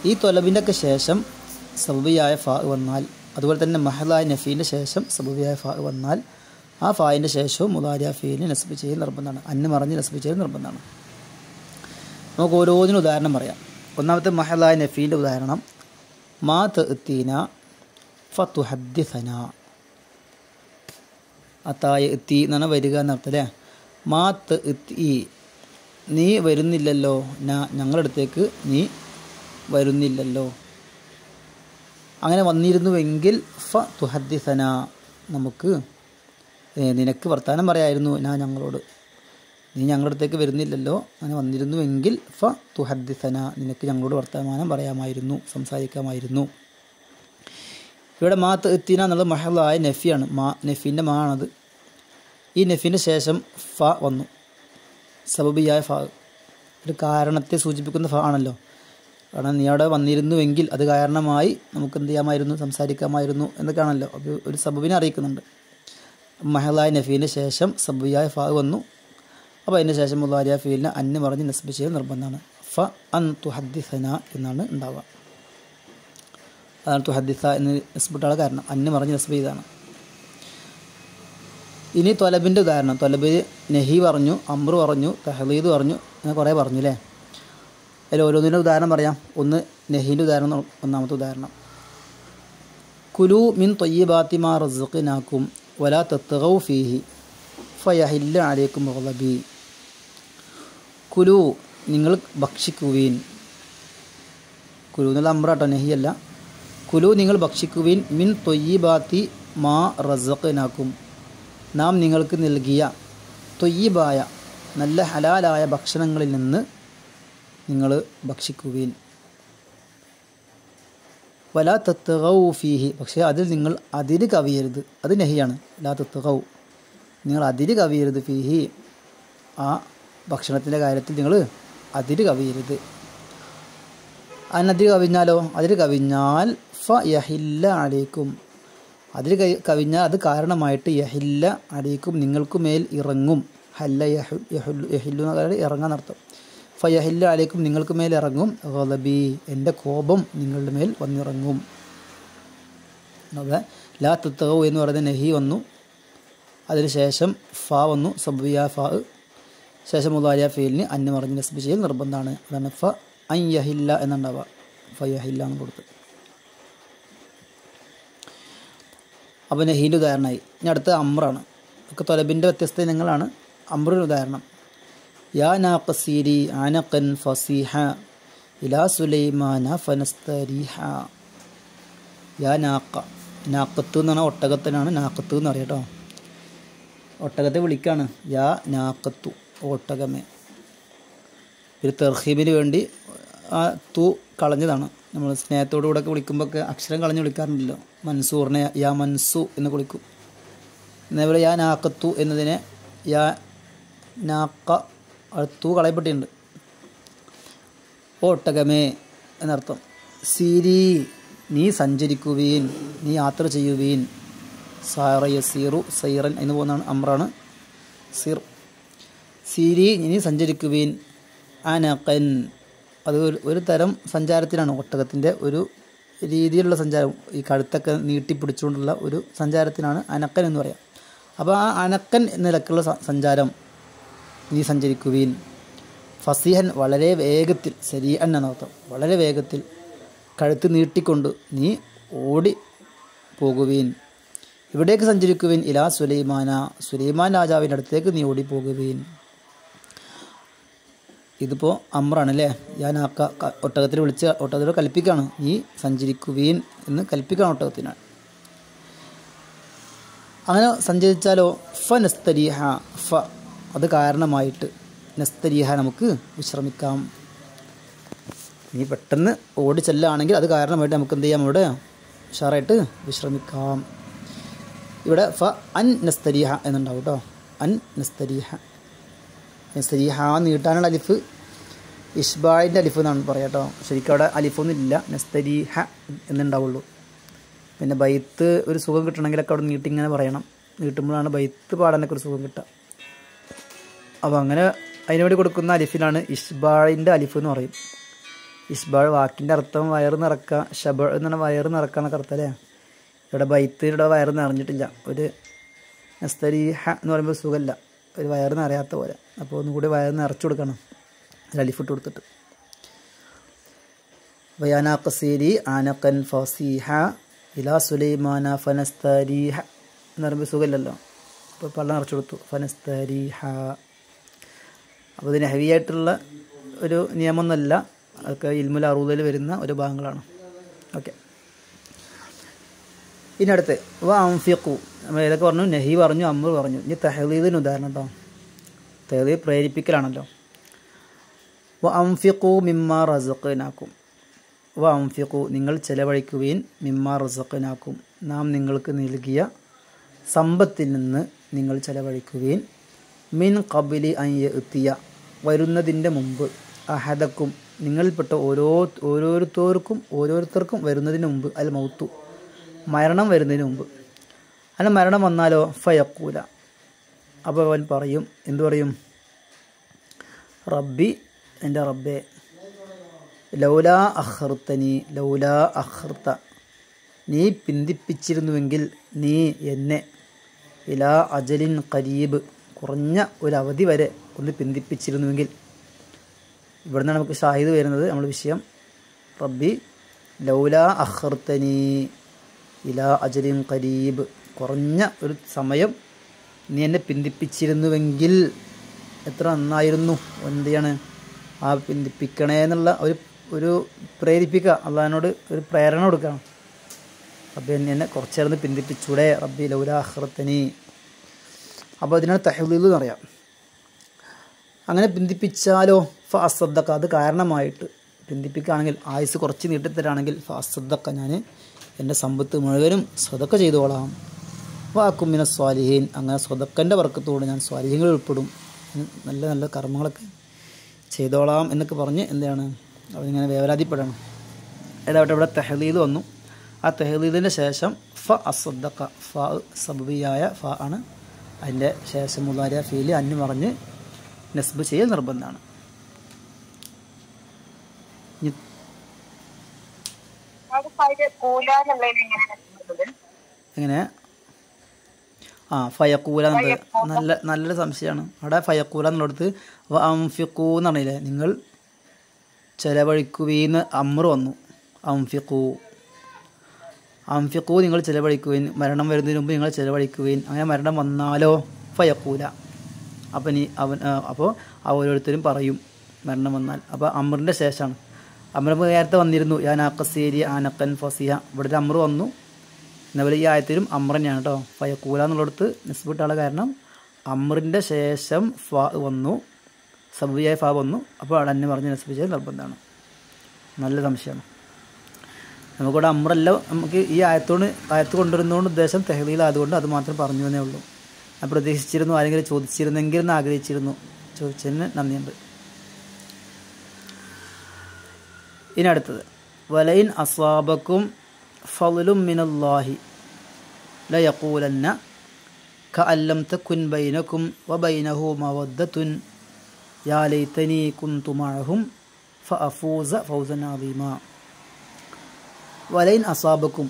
ഈ ത്വലബിൻ്റെ ഒക്കെ ശേഷം സബബിയായ ഫാ വന്നാൽ, അതുപോലെ തന്നെ മഹലായ നഫീൻ്റെ ശേഷം സബബിയായ ഫാ വന്നാൽ ആ ഫായിൻ്റെ ശേഷവും മുദാരിഅ ഫീലിന് നസ്ബ് ചെയ്യൽ നിർബന്ധമാണ്, അന്ന് മറിഞ്ഞ് നസ്ബ് ചെയ്യൽ നിർബന്ധമാണ്. നമുക്ക് ഓരോന്നിനും ഉദാഹരണം പറയാം. ഒന്നാമത്തെ മഹലായ നഫീൻ്റെ ഉദാഹരണം, മാ തഅ്തീന ഫതുഹദ്ദിസന. അതായ എത്തി എന്നാണ് വരിക എന്നർത്ഥം അല്ലേ. മാ തഅ്തി, നീ വരുന്നില്ലല്ലോ, ഞങ്ങളുടെ അടുത്തേക്ക് നീ വരുന്നില്ലല്ലോ. അങ്ങനെ വന്നിരുന്നുവെങ്കിൽ ഫതുഹദ്ദിസന, നമുക്ക് നിനക്ക് വർത്താനം പറയായിരുന്നു ഞങ്ങളോട്. നീ ഞങ്ങളുടെ അടുത്തേക്ക് വരുന്നില്ലല്ലോ, അങ്ങനെ വന്നിരുന്നുവെങ്കിൽ ഫതുഹദ്ദിസന, നിനക്ക് ഞങ്ങളോട് വർത്തമാനം പറയാമായിരുന്നു, സംസാരിക്കാമായിരുന്നു. ഇവിടെ മാ തഅ്തീന എന്നുള്ളത് മഹലായ നഫിയാണ്. നഫീൻ്റെ മാ ആണത്. ഈ നഫീൻ്റെ ശേഷം ഫ വന്നു, സബബിയായ ഫ, ഒരു കാരണത്തെ സൂചിപ്പിക്കുന്ന ഫ ആണല്ലോ. കാരണം നീ അവിടെ വന്നിരുന്നുവെങ്കിൽ അത് കാരണമായി നമുക്ക് എന്ത് ചെയ്യാമായിരുന്നു, സംസാരിക്കാമായിരുന്നു എന്നൊക്കെയാണല്ലോ. അപ്പോൾ ഒരു സബബിനെ അറിയിക്കുന്നുണ്ട്. മഹലായ നഫീൻ്റെ ശേഷം സബബിയായ ഫ വന്നു. അപ്പോൾ അതിൻ്റെ ശേഷം മുദാരിഅ ഫീലിനെ അന്ന് മറിഞ്ഞ് നസ്ബ് ചെയ്യൽ നിർബന്ധമാണ്. ഫ അൻ തുഹദ്ദിസന എന്നാണ് ഉണ്ടാവുക. അതാണ് തുഹദ്ദിസ എന്ന് നസ്ബിട്ടുള്ള കാരണം, അന്ന് മറിഞ്ഞ് നസ്ബ് ചെയ്താണ്. ഇനി ത്വലബിൻ്റെ ഉദാഹരണം. ത്വലബ് നഹി പറഞ്ഞു, അമ്ർ പറഞ്ഞു, തഹ്ലീൽ പറഞ്ഞു, അങ്ങനെ കുറേ പറഞ്ഞു അല്ലേ. അതിൽ ഓരോന്നിൻ്റെ ഉദാഹരണം പറയാം. ഒന്ന് നഹീൻ്റെ ഉദാഹരണം. ഒന്നാമത്തെ ഉദാഹരണം, കുലു മിൻ ത്വയ്യിബാത്തി മാ റസഖ്നാകും വലാ തത്ഗൗ ഫീഹി ഫയഹില്ല അലൈക്കും ഗളബി. കുലു, നിങ്ങൾ ഭക്ഷിക്കുവീൻ. കുലു എന്നുള്ള അമ്രാട്ടോ, നഹിയല്ല. കുലു, നിങ്ങൾ ഭക്ഷിക്കുവീൻ. മിൻ ത്വയ്യിബാത്തി മാ റസഖ്നാകും, നാം നിങ്ങൾക്ക് നൽകിയ ത്വയ്യിബായ നല്ല ഹലാലായ ഭക്ഷണങ്ങളിൽ നിന്ന് നിങ്ങൾ ഭക്ഷിക്കുവീൻ. വലാ തത്ഗൗ ഫീഹി, പക്ഷേ അതിൽ നിങ്ങൾ അതിര് കവിയരുത്. അത് നഹിയാണ്. ലാ തത്ഗൗ, നിങ്ങൾ അതിര് കവിയരുത്. ഫീഹി, ആ ഭക്ഷണത്തിൻ്റെ കാര്യത്തിൽ നിങ്ങൾ അതിര് കവിയരുത്. അതിനതിര് കവിഞ്ഞാലോ, അതിര് കവിഞ്ഞാൽ ഫയഹില്ല അലൈക്കും, അതിര് കവിഞ്ഞാൽ അത് കാരണമായിട്ട് യഹില്ല അലൈക്കും, നിങ്ങൾക്ക് മേൽ ഇറങ്ങും. ഹല്ല യഹില്ലു എന്ന ഇറങ്ങാൻ അർത്ഥം. ഫയഹില്ല അലൈക്കും, നിങ്ങൾക്ക് മേൽ ഇറങ്ങും. ഗളബി, എൻ്റെ കോപം നിങ്ങളുടെ മേൽ വന്നിറങ്ങും. ലാ തത്ഗൗ എന്ന് പറയുന്ന നഹി വന്നു, അതിനുശേഷം ഫ വന്നു, സബബിയായ ഫ. ശേഷം മുദാരിയ ഫീലിന് അന്ന് മറിഞ്ഞ് നസ്ബ് ചെയ്യൽ നിർബന്ധമാണ്. അതാണ് ഫ അൻ യഹില്ല എന്നുണ്ടാവുക. ഫ യഹില്ല എന്ന് കൊടുത്ത്. അപ്പോൾ നഹീൻ്റെ ഉദാഹരണമായി. ഇനി അടുത്ത അമ്രാണ്. ഒക്കെ തൊലബിൻ്റെ വ്യത്യസ്ത ഇനങ്ങളാണ്. അമ്രിന് ഉദാഹരണം: യാ നാഖസീരി ആനഖൻ ഫസീഹ ഇലാ സുലൈമാന ഫനസ്തരീഹ. യാ നാഖ, നാഖത്ത് എന്ന് പറഞ്ഞാൽ ഒട്ടകത്തിനാണ് നാഖത്ത് എന്ന് പറയാം കേട്ടോ. ഒട്ടകത്തെ വിളിക്കാണ് യാ നാഖത്തു, ഒട്ടകമേ. ഒരു തെർഹീബിന് വേണ്ടി ആ തു കളഞ്ഞതാണ്. നമ്മൾ സ്നേഹത്തോടു കൂടെ ഒക്കെ വിളിക്കുമ്പോഴൊക്കെ അക്ഷരം കളഞ്ഞ് വിളിക്കാറുണ്ടല്ലോ. മൻസൂറിനെ യാ മൻസു എന്ന് വിളിക്കും. അതേപോലെ യാ നാഖത്തു എന്നതിനെ യാ നാഖ, തു കളയപ്പെട്ടിട്ടുണ്ട്. ഒട്ടകമേ എന്നർത്ഥം. സീരി, നീ സഞ്ചരിക്കുവീൻ, നീ യാത്ര ചെയ്യുവീൻ. സാറ യസീറു സൈറൻ എന്ന് പോകുന്നതാണ് അമ്രാണ് സീർ. സീരി, നീ സഞ്ചരിക്കുവീൻ. അനഖൻ, അത് ഒരു തരം സഞ്ചാരത്തിനാണ്. ഒട്ടകത്തിൻ്റെ ഒരു രീതിയിലുള്ള സഞ്ചാരം, ഈ കഴുത്തൊക്കെ നീട്ടിപ്പിടിച്ചുകൊണ്ടുള്ള ഒരു സഞ്ചാരത്തിനാണ് അനക്കൻ എന്ന് പറയാം. അപ്പോൾ ആ അനക്കൻ എന്ന നിലക്കുള്ള സഞ്ചാരം നീ സഞ്ചരിക്കുവീൻ. ഫസീഹൻ, വളരെ വേഗത്തിൽ. സരീഅൻ എന്നർത്ഥം. വളരെ വേഗത്തിൽ കഴുത്ത് നീട്ടിക്കൊണ്ട് നീ ഓടി പോകുവീൻ. ഇവിടേക്ക് സഞ്ചരിക്കുവീൻ. ഇലാ സുലൈമാന, സുലൈമാൻ രാജാവിൻ്റെ അടുത്തേക്ക് നീ ഓടിപ്പോകുവീൻ. ഇതിപ്പോൾ അമ്രാണ് അല്ലേ. ഞാൻ ഒട്ടകത്തിൽ വിളിച്ച് ഒട്ടകത്തിനോട് കൽപ്പിക്കുകയാണ്, നീ സഞ്ചരിക്കുവീൻ എന്ന് കൽപ്പിക്കുകയാണ് ഒട്ടകത്തിനാണ്. അങ്ങനെ സഞ്ചരിച്ചാലോ ഫ നസ്തരീഹ, ഫ അത് കാരണമായിട്ട്, നസ്തരീഹ നമുക്ക് വിശ്രമിക്കാം. നീ പെട്ടെന്ന് ഓടി ചെല്ലുകയാണെങ്കിൽ അത് കാരണമായിട്ട് നമുക്ക് എന്ത് ചെയ്യാം, ഇവിടെ ഉഷാറായിട്ട് വിശ്രമിക്കാം. ഇവിടെ ഫ അൻ നസ്തരീഹ എന്നുണ്ടാവും കേട്ടോ. അൻ നസ്തരീഹ. നസ്തരീഹ നീട്ടാനുള്ള അലിഫ് ഇഷ്ബായിൻ്റെ അലിഫ് എന്നാണ് പറയാം കേട്ടോ. ശരിക്കും അവിടെ അലിഫൊന്നും ഇല്ല, നസ്തരീഹ എന്നുണ്ടാവുള്ളൂ. പിന്നെ ബൈത്ത് ഒരു സുഖം കിട്ടണമെങ്കിലൊക്കെ അവിടെ നീട്ടിങ്ങനെ പറയണം. നീട്ടുമ്പോഴാണ് ബൈത്ത് പാടാനൊക്കെ ഒരു സുഖം കിട്ടുക. അപ്പോൾ അങ്ങനെ അതിനുവേണ്ടി കൊടുക്കുന്ന അലിഫിനാണ് ഇഷ്ബായിൻ്റെ അലിഫ് എന്ന് പറയും. ഇഷ്ബാൾ വാക്കിൻ്റെ അർത്ഥം വയറ് നിറക്കുക, ഷബ എന്ന് പറഞ്ഞാൽ വയറ് നിറക്കുക എന്നൊക്കെ അർത്ഥം അല്ലേ. ഇവിടെ ബൈത്തിയുടെ വയറ് നിറഞ്ഞിട്ടില്ല. ഒരു നസ്തരീഹ എന്ന് പറയുമ്പോൾ സുഖമല്ല, ഒരു വയറ് നിറയാത്ത പോലെ. അപ്പോൾ ഒന്നും കൂടി വയറ് നിറച്ചു കൊടുക്കണം, അലിഫിട്ട് കൊടുത്തിട്ട്. വയാനാ ഖസീരി ആനഖൻ ഫസീഹ ഇലാ സുലൈമാന ഫനസ്തരീഹ എന്ന് പറയുമ്പോൾ സുഖമില്ലല്ലോ. അപ്പോൾ പള്ള നിറച്ചു കൊടുത്തു, ഫനസ്തരീഹ. അപ്പോൾ ഇതിന് ഹെവി ആയിട്ടുള്ള ഒരു നിയമമൊന്നുമല്ല, അതൊക്കെ ഇൽമുൽ അറൂദിൽ വരുന്ന ഒരു ഭാഗങ്ങളാണ്. ഓക്കെ, ഇനി അടുത്ത് വ അംഫിഖു. നമ്മൾ ഏതൊക്കെ പറഞ്ഞു, നഹി പറഞ്ഞു, അമ്ർ പറഞ്ഞു. ഇനി തഹ്ലീദിന് ഉദാഹരണം കേട്ടോ. തഹ്ലീദ് പ്രേരിപ്പിക്കലാണല്ലോ. വ അംഫിഖു മിമ്മാ റസഖ്നാക്കും. വ അംഫിഖു, നിങ്ങൾ ചെലവഴിക്കുവീൻ. മിമ്മാ റസഖ്നാക്കും, നാം നിങ്ങൾക്ക് നൽകിയ സമ്പത്തിൽ നിന്ന് നിങ്ങൾ ചെലവഴിക്കുവീൻ. മിൻ ഖബ്ലി അൻ യഅ്തിയ, വരുന്നതിൻ്റെ മുമ്പ്. അഹദക്കും, നിങ്ങളിൽപ്പെട്ട ഓരോരുത്തർക്കും വരുന്നതിന് മുമ്പ്. അൽ മൗത്തു, മരണം വരുന്നതിന് മുമ്പ്. അങ്ങനെ മരണം വന്നാലോ ഫയഖൂല, അപ്പോൾ അവൻ പറയും, എന്തു പറയും? റബ്ബി, എൻ്റെ റബ്ബേ, ലൗലാ അഖർത്തനി, ലൗലാ അഖർത്ത, നീ പിന്തിപ്പിച്ചിരുന്നുവെങ്കിൽ, നീ എന്നെ, ഇലാ അജലിൻ ഖരീബ്, കുറഞ്ഞ ഒരു അവധി വരെ ഒന്ന് പിന്തിപ്പിച്ചിരുന്നുവെങ്കിൽ. ഇവിടുന്ന് നമുക്ക് ഷാഹിദ് വരുന്നത്, നമ്മൾ വിഷയം. റബ്ബി ലൗലാ അഖർത്തനി ഇലാ അജലിൻ ഖരീബ്, കുറഞ്ഞ ഒരു സമയം നീ എന്നെ പിന്തിപ്പിച്ചിരുന്നുവെങ്കിൽ എത്ര നന്നായിരുന്നു. എന്തെയാണ് ആ പിന്തിപ്പിക്കണേ എന്നുള്ള ഒരു പ്രേരിപ്പിക്കുക, അള്ളാഹിനോട് ഒരു പ്രേരണ കൊടുക്കണം. റബ്ബി എന്നെ കുറച്ചേർന്ന് പിന്തിപ്പിച്ചൂടെ, റബ്ബി ലൗലാ അഖർത്തനി. അപ്പോൾ അതിനാണ് തഹ്ലീൽ എന്ന് പറയാം. അങ്ങനെ പിന്തിപ്പിച്ചാലോ ഫ അസദ്ദക്ക, അത് കാരണമായിട്ട് പിന്തിപ്പിക്കുകയാണെങ്കിൽ, ആയുസ് കുറച്ച് നീട്ടിത്തരാണെങ്കിൽ, ഫ അസദ്ദക്ക, ഞാൻ എൻ്റെ സമ്പത്ത് മുഴുവനും സ്വതക്ക ചെയ്തോളാം. വാക്കും മിന സ്വാലിഹീൻ, അങ്ങനെ സ്വതക്കൻ്റെ വർക്കത്തോട് ഞാൻ സ്വാലിഹീങ്ങളിൽ ഉൾപ്പെടും, നല്ല നല്ല കർമ്മങ്ങളൊക്കെ ചെയ്തോളാം എന്നൊക്കെ പറഞ്ഞ് എന്താണ് അവരിങ്ങനെ വേവലാതിപ്പെടണം. ഏതാവട്ടെ, ഇവിടെ തഹ്ലീൽ വന്നു. ആ തഹ്ലീലിൻ്റെ ശേഷം ഫ അസദ്ദക്ക, ഫ സബബിയായ ഫ ആണ്. അതിൻ്റെ ശേഷം മുദാരിഅ ഫീൽ അന്ന് പറഞ്ഞ് നസ്ബ് ചെയ്യൽ നിർബന്ധമാണ്. എങ്ങനെ ഫയക്കൂല നല്ലൊരു സംശയമാണ്. അവിടെ ഫയക്കൂല എന്നുള്ളടത്ത് അംഫിഖൂ എന്ന് പറഞ്ഞില്ലേ, നിങ്ങൾ ചെലവഴിക്കുവീന്ന് അമ്ര വന്നു. അംഫിഖൂ നിങ്ങൾ ചെലവഴിക്കുവീൻ, മരണം വരുന്നതിന് മുമ്പ് നിങ്ങൾ ചെലവഴിക്കുവീൻ. അങ്ങനെ മരണം വന്നാലോ ഫയക്കൂല, അപ്പോൾ ഓരോരുത്തരും പറയും മരണം വന്നാൽ. അപ്പോൾ അമ്രിൻ്റെ ശേഷമാണ്. അമ്ര നേരത്തെ വന്നിരുന്നു, യാ നാക്കസീരി ആനക്കൻ ഫസിയ, ഇവിടെ ഒരു അമ്ര വന്നു. എന്നപോലെ ഈ ആയത്തിലും അമ്ര തന്നെയാണ് കേട്ടോ. ഫയക്കൂല എന്നുള്ളിടത്ത് നിസ്ബിട്ടാളെ കാരണം അമ്രിൻ്റെ ശേഷം ഫ വന്നു, സബിയായ ഫ വന്നു. അപ്പോൾ അവിടെ തന്നെ പറഞ്ഞ് നസ്ബിച്ചത് നിർബന്ധമാണ്. നല്ല സംശയമാണ്. നമുക്കിവിടെ അമ്രല്ല, നമുക്ക് ഈ ആയത്ത് കൊണ്ടുവരുന്നതുകൊണ്ട് ഉദ്ദേശം തെഹ്ലീലായതുകൊണ്ട് അത് മാത്രം പറഞ്ഞു എന്നേ ഉള്ളൂ. ഞാൻ പ്രതീക്ഷിച്ചിരുന്നു ആരെങ്കിലും ചോദിച്ചിരുന്നെങ്കിൽ എന്ന് ആഗ്രഹിച്ചിരുന്നു. ചോദിച്ചതിന് നന്ദിയുണ്ട്. ഇനി അടുത്തത്, വലൈൻ അസ്വാബക്കും ഫളും മിനല്ലാഹി ലയഖൂലന്ന കഅല്ലം തകുൻ ബൈനകും വബൈനഹു മവദ്ദത്തുൻ യാ ലൈതനി കുന്തു മഅഹും ഫഅഫൂസ ഫൗസൻ അദീമ. വലൈൻ അസാബക്കും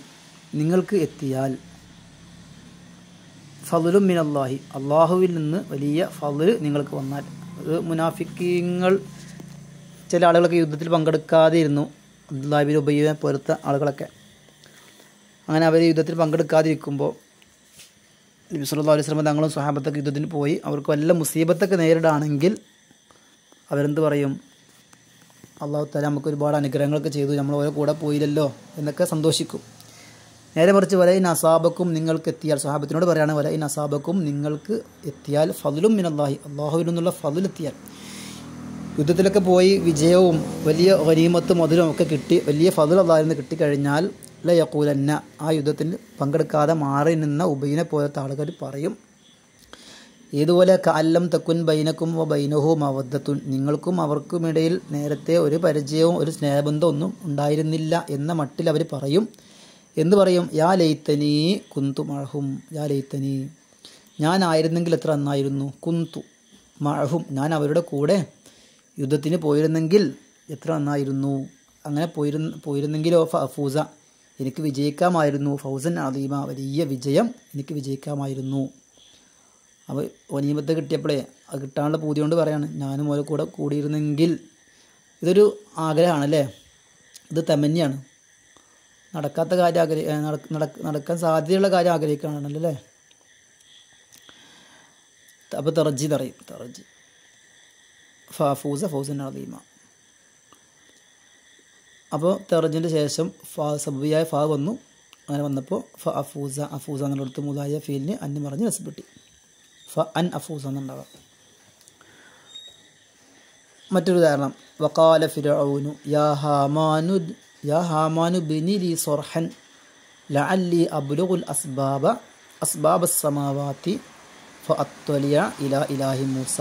നിങ്ങൾക്ക് എത്തിയാൽ, ഫളും മിനല്ലാഹി അള്ളാഹുവിൽ നിന്ന് വലിയ ഫള് നിങ്ങൾക്ക് വന്നാൽ. മുനാഫിക്കീങ്ങൾ ചില ആളുകളൊക്കെ യുദ്ധത്തിൽ പങ്കെടുക്കാതെ ഇരുന്നു, അബ്ദുല്ലാഹി ബിൻ ഉബയ്യെ പോലത്തെ ആളുകളൊക്കെ. അങ്ങനെ അവർ യുദ്ധത്തിൽ പങ്കെടുക്കാതിരിക്കുമ്പോൾ നബി സല്ലല്ലാഹു അലൈഹി വസല്ലം തങ്ങളും സ്വഹാബത്തൊക്കെ യുദ്ധത്തിന് പോയി അവർക്ക് വല്ല മുസീബത്തൊക്കെ നേരിടുകയാണെങ്കിൽ അവരെന്ത് പറയും? അള്ളാഹു തആല നമുക്ക് ഒരുപാട് അനുഗ്രഹങ്ങളൊക്കെ ചെയ്തു, നമ്മൾ ഓരോ കൂടെ പോയില്ലല്ലോ എന്നൊക്കെ സന്തോഷിക്കും. നേരെ മറിച്ച് വലൈൻ അസാബക്കും നിങ്ങൾക്ക് എത്തിയാൽ, സ്വഹാബത്തിനോട് പറയാണ് വലൈൻ അസാബക്കും നിങ്ങൾക്ക് എത്തിയാൽ ഫളും മിനല്ലാഹി അള്ളാഹുവിൽ നിന്നുള്ള ഫളുൽ എത്തിയാൽ, യുദ്ധത്തിലൊക്കെ പോയി വിജയവും വലിയ ഗനീമത്തും മധുരവും ഒക്കെ കിട്ടി, വലിയ ഫളുൽ അള്ളാഹിൽ നിന്ന് കിട്ടിക്കഴിഞ്ഞാൽ ലയഖൂലന്ന ആ യുദ്ധത്തിൽ പങ്കെടുക്കാതെ മാറി നിന്ന ഉബൈനെ പോലത്തെ ആളുകൾ പറയും, ഏതുപോലെ കഅല്ലം തകുൻ ബൈനക്കും വ ബൈനഹു മവദ്ദത്തുൻ, നിങ്ങൾക്കും അവർക്കുമിടയിൽ നേരത്തെ ഒരു പരിചയവും ഒരു സ്നേഹബന്ധവും ഒന്നും ഉണ്ടായിരുന്നില്ല എന്ന മട്ടിൽ അവർ പറയും. എന്ന് പറയും? യാ ലൈതനി കുന്തു മഅഹും, യാ ലൈതനി ഞാനായിരുന്നെങ്കിൽ എത്ര നന്നായിരുന്നു, കുന്തു മഅഹും ഞാൻ അവരുടെ കൂടെ യുദ്ധത്തിന് പോയിരുന്നെങ്കിൽ എത്ര നന്നായിരുന്നു, അങ്ങനെ പോയിരുന്നെങ്കിലോ ഫഅഫൂസ എനിക്ക് വിജയിക്കാമായിരുന്നു, ഫൗസൻ അദീമ വലിയ വിജയം എനിക്ക് വിജയിക്കാമായിരുന്നു. അപ്പോൾ ഗനീമത്ത് കിട്ടിയപ്പോഴേ അത് കിട്ടാനുള്ള പൂതി കൊണ്ട് പറയാണ്, ഞാനും ഓരോ കൂടെ കൂടിയിരുന്നെങ്കിൽ. ഇതൊരു ആഗ്രഹമാണല്ലേ, ഇത് തമന്നിയാണ്, നടക്കാത്ത കാര്യം നടക്കാൻ സാധ്യതയുള്ള കാര്യം ആഗ്രഹിക്കുകയാണല്ലോ അല്ലേ. അപ്പോൾ തറജി പറയും, തറജി ഫൂസ ഫൗസൻ അദീമ. അപ്പോൾ തെറജിൻ്റെ ശേഷം സബിയായ ഫ വന്നു. അങ്ങനെ വന്നപ്പോൾ അഫൂസ എന്നുള്ളടത്ത് മുതായ ഫീലിന് അന്യം പറഞ്ഞ് രസപ്പെട്ടി അൻ അഫൂസ എന്നുണ്ടാവാം. മറ്റൊരു ഉദാഹരണം, വഖാല ഫിർഔനു യാ ഹാമാനു ബിനി ലി സർഹൻ ലഅല്ലി അബ്ലുഗുൽ അസ്ബാബസ് സമാവാതി ഫഅത്വലിയ ഇലാ ഇലാഹി മൂസ.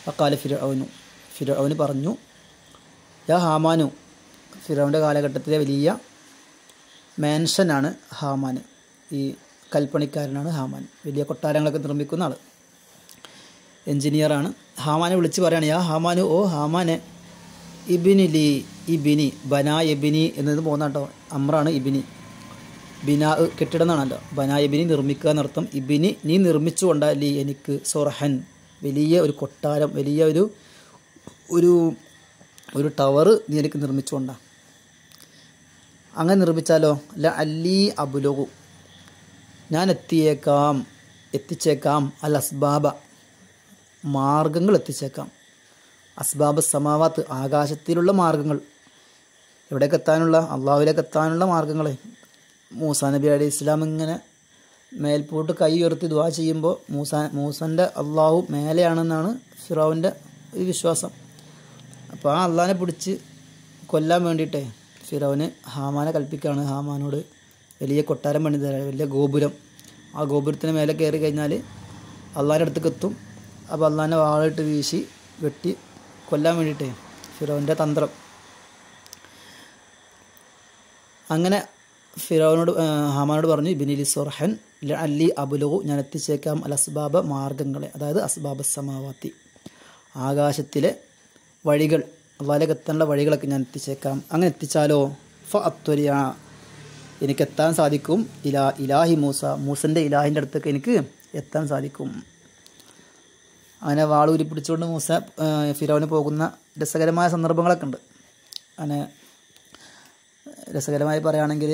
വഖാല ഫിർഔന് പറഞ്ഞു, യാ ഹാമാനു, ഫിർഔൻ്റെ കാലഘട്ടത്തിലെ വലിയ മാൻഷനാണ് ഹാമാൻ, ഈ കൽപ്പണിക്കാരനാണ് ഹാമാൻ, വലിയ കൊട്ടാരങ്ങളൊക്കെ നിർമ്മിക്കുന്ന ആൾ, എൻജിനീയറാണ്. ഹാമാനെ വിളിച്ച് പറയാണ്, യാ ഹാമാനു, ഓ ഹാമാനെ, ഇബിനി ലി, ഇബിനി ബനാ എബിനി എന്നത് പോകുന്ന കേട്ടോ, അമ്രാണ് ഇബിനി, ബിനാ കെട്ടിടം എന്നാണല്ലോ, ബനാ എബിനി നിർമ്മിക്കുക എന്നർത്ഥം. ഇബിനി നീ നിർമ്മിച്ചു കൊണ്ടാ ലി എനിക്ക് സൊറഹൻ വലിയ ഒരു കൊട്ടാരം, വലിയ ഒരു ടവർ നീ എനിക്ക് നിർമ്മിച്ചുകൊണ്ടാ. അങ്ങനെ നിർമ്മിച്ചാലോ ലഅല്ലി അബ്ലുഗു ഞാൻ എത്തിച്ചേക്കാം അൽ അസ്ബാബ മാർഗങ്ങൾ എത്തിച്ചേക്കാം, അസ്ബാബ് സമാവാത്ത് ആകാശത്തിലുള്ള മാർഗങ്ങൾ, എവിടേക്ക് എത്താനുള്ള, അള്ളാഹുവിലേക്ക് എത്താനുള്ള മാർഗങ്ങൾ. മൂസാ നബി അലൈഹി ഇസ്ലാം ഇങ്ങനെ മേൽപോട്ട് കൈ ഉയർത്തി ദുആ ചെയ്യുമ്പോൾ മൂസൻ്റെ അള്ളാഹു മേലെയാണെന്നാണ് ഫിറൗൻ്റെ ഒരു വിശ്വാസം. അപ്പോൾ ആ അള്ളാഹിനെ പിടിച്ച് കൊല്ലാൻ വേണ്ടിയിട്ടേ ഫിറൗന് ഹാമാനെ കൽപ്പിക്കുകയാണ്, ഹാമാനോട് വലിയ കൊട്ടാരം പണി തരാം, വലിയ ഗോപുരം, ആ ഗോപുരത്തിന് മേലെ കയറി കഴിഞ്ഞാൽ അള്ളാഹിൻ്റെ അടുത്തേക്ക് എത്തും. അപ്പോൾ അള്ളാഹിനെ വാളിട്ട് വീശി വെട്ടി കൊല്ലാൻ വേണ്ടിയിട്ടേ ഫിറൗൻ്റെ തന്ത്രം. അങ്ങനെ ഹാമാനോട് പറഞ്ഞു, ഇബ്നിലി സൊർഹൻ ലഅല്ലി അബ്ലുഗു ഞാൻ എത്തിച്ചേക്കാം അൽ അസ്ബാബ മാർഗങ്ങളെ, അതായത് അസ്ബാബ് സമാവാത്തി ആകാശത്തിലെ വഴികൾ, അള്ളാഹിലേക്ക് എത്താനുള്ള വഴികളൊക്കെ ഞാൻ എത്തിച്ചേക്കാം. അങ്ങനെ എത്തിച്ചാലോ ഫഅത്വലിയ എനിക്ക് എത്താൻ സാധിക്കും. ഇലാഹി മൂസൻ്റെ ഇലാഹിൻ്റെ അടുത്തേക്ക് എനിക്ക് എത്താൻ സാധിക്കും. അങ്ങനെ വാളൂരി പിടിച്ചുകൊണ്ട് മൂസ ഫിറൗന് പോകുന്ന രസകരമായ സന്ദർഭങ്ങളൊക്കെ ഉണ്ട്. അങ്ങനെ രസകരമായി പറയുകയാണെങ്കിൽ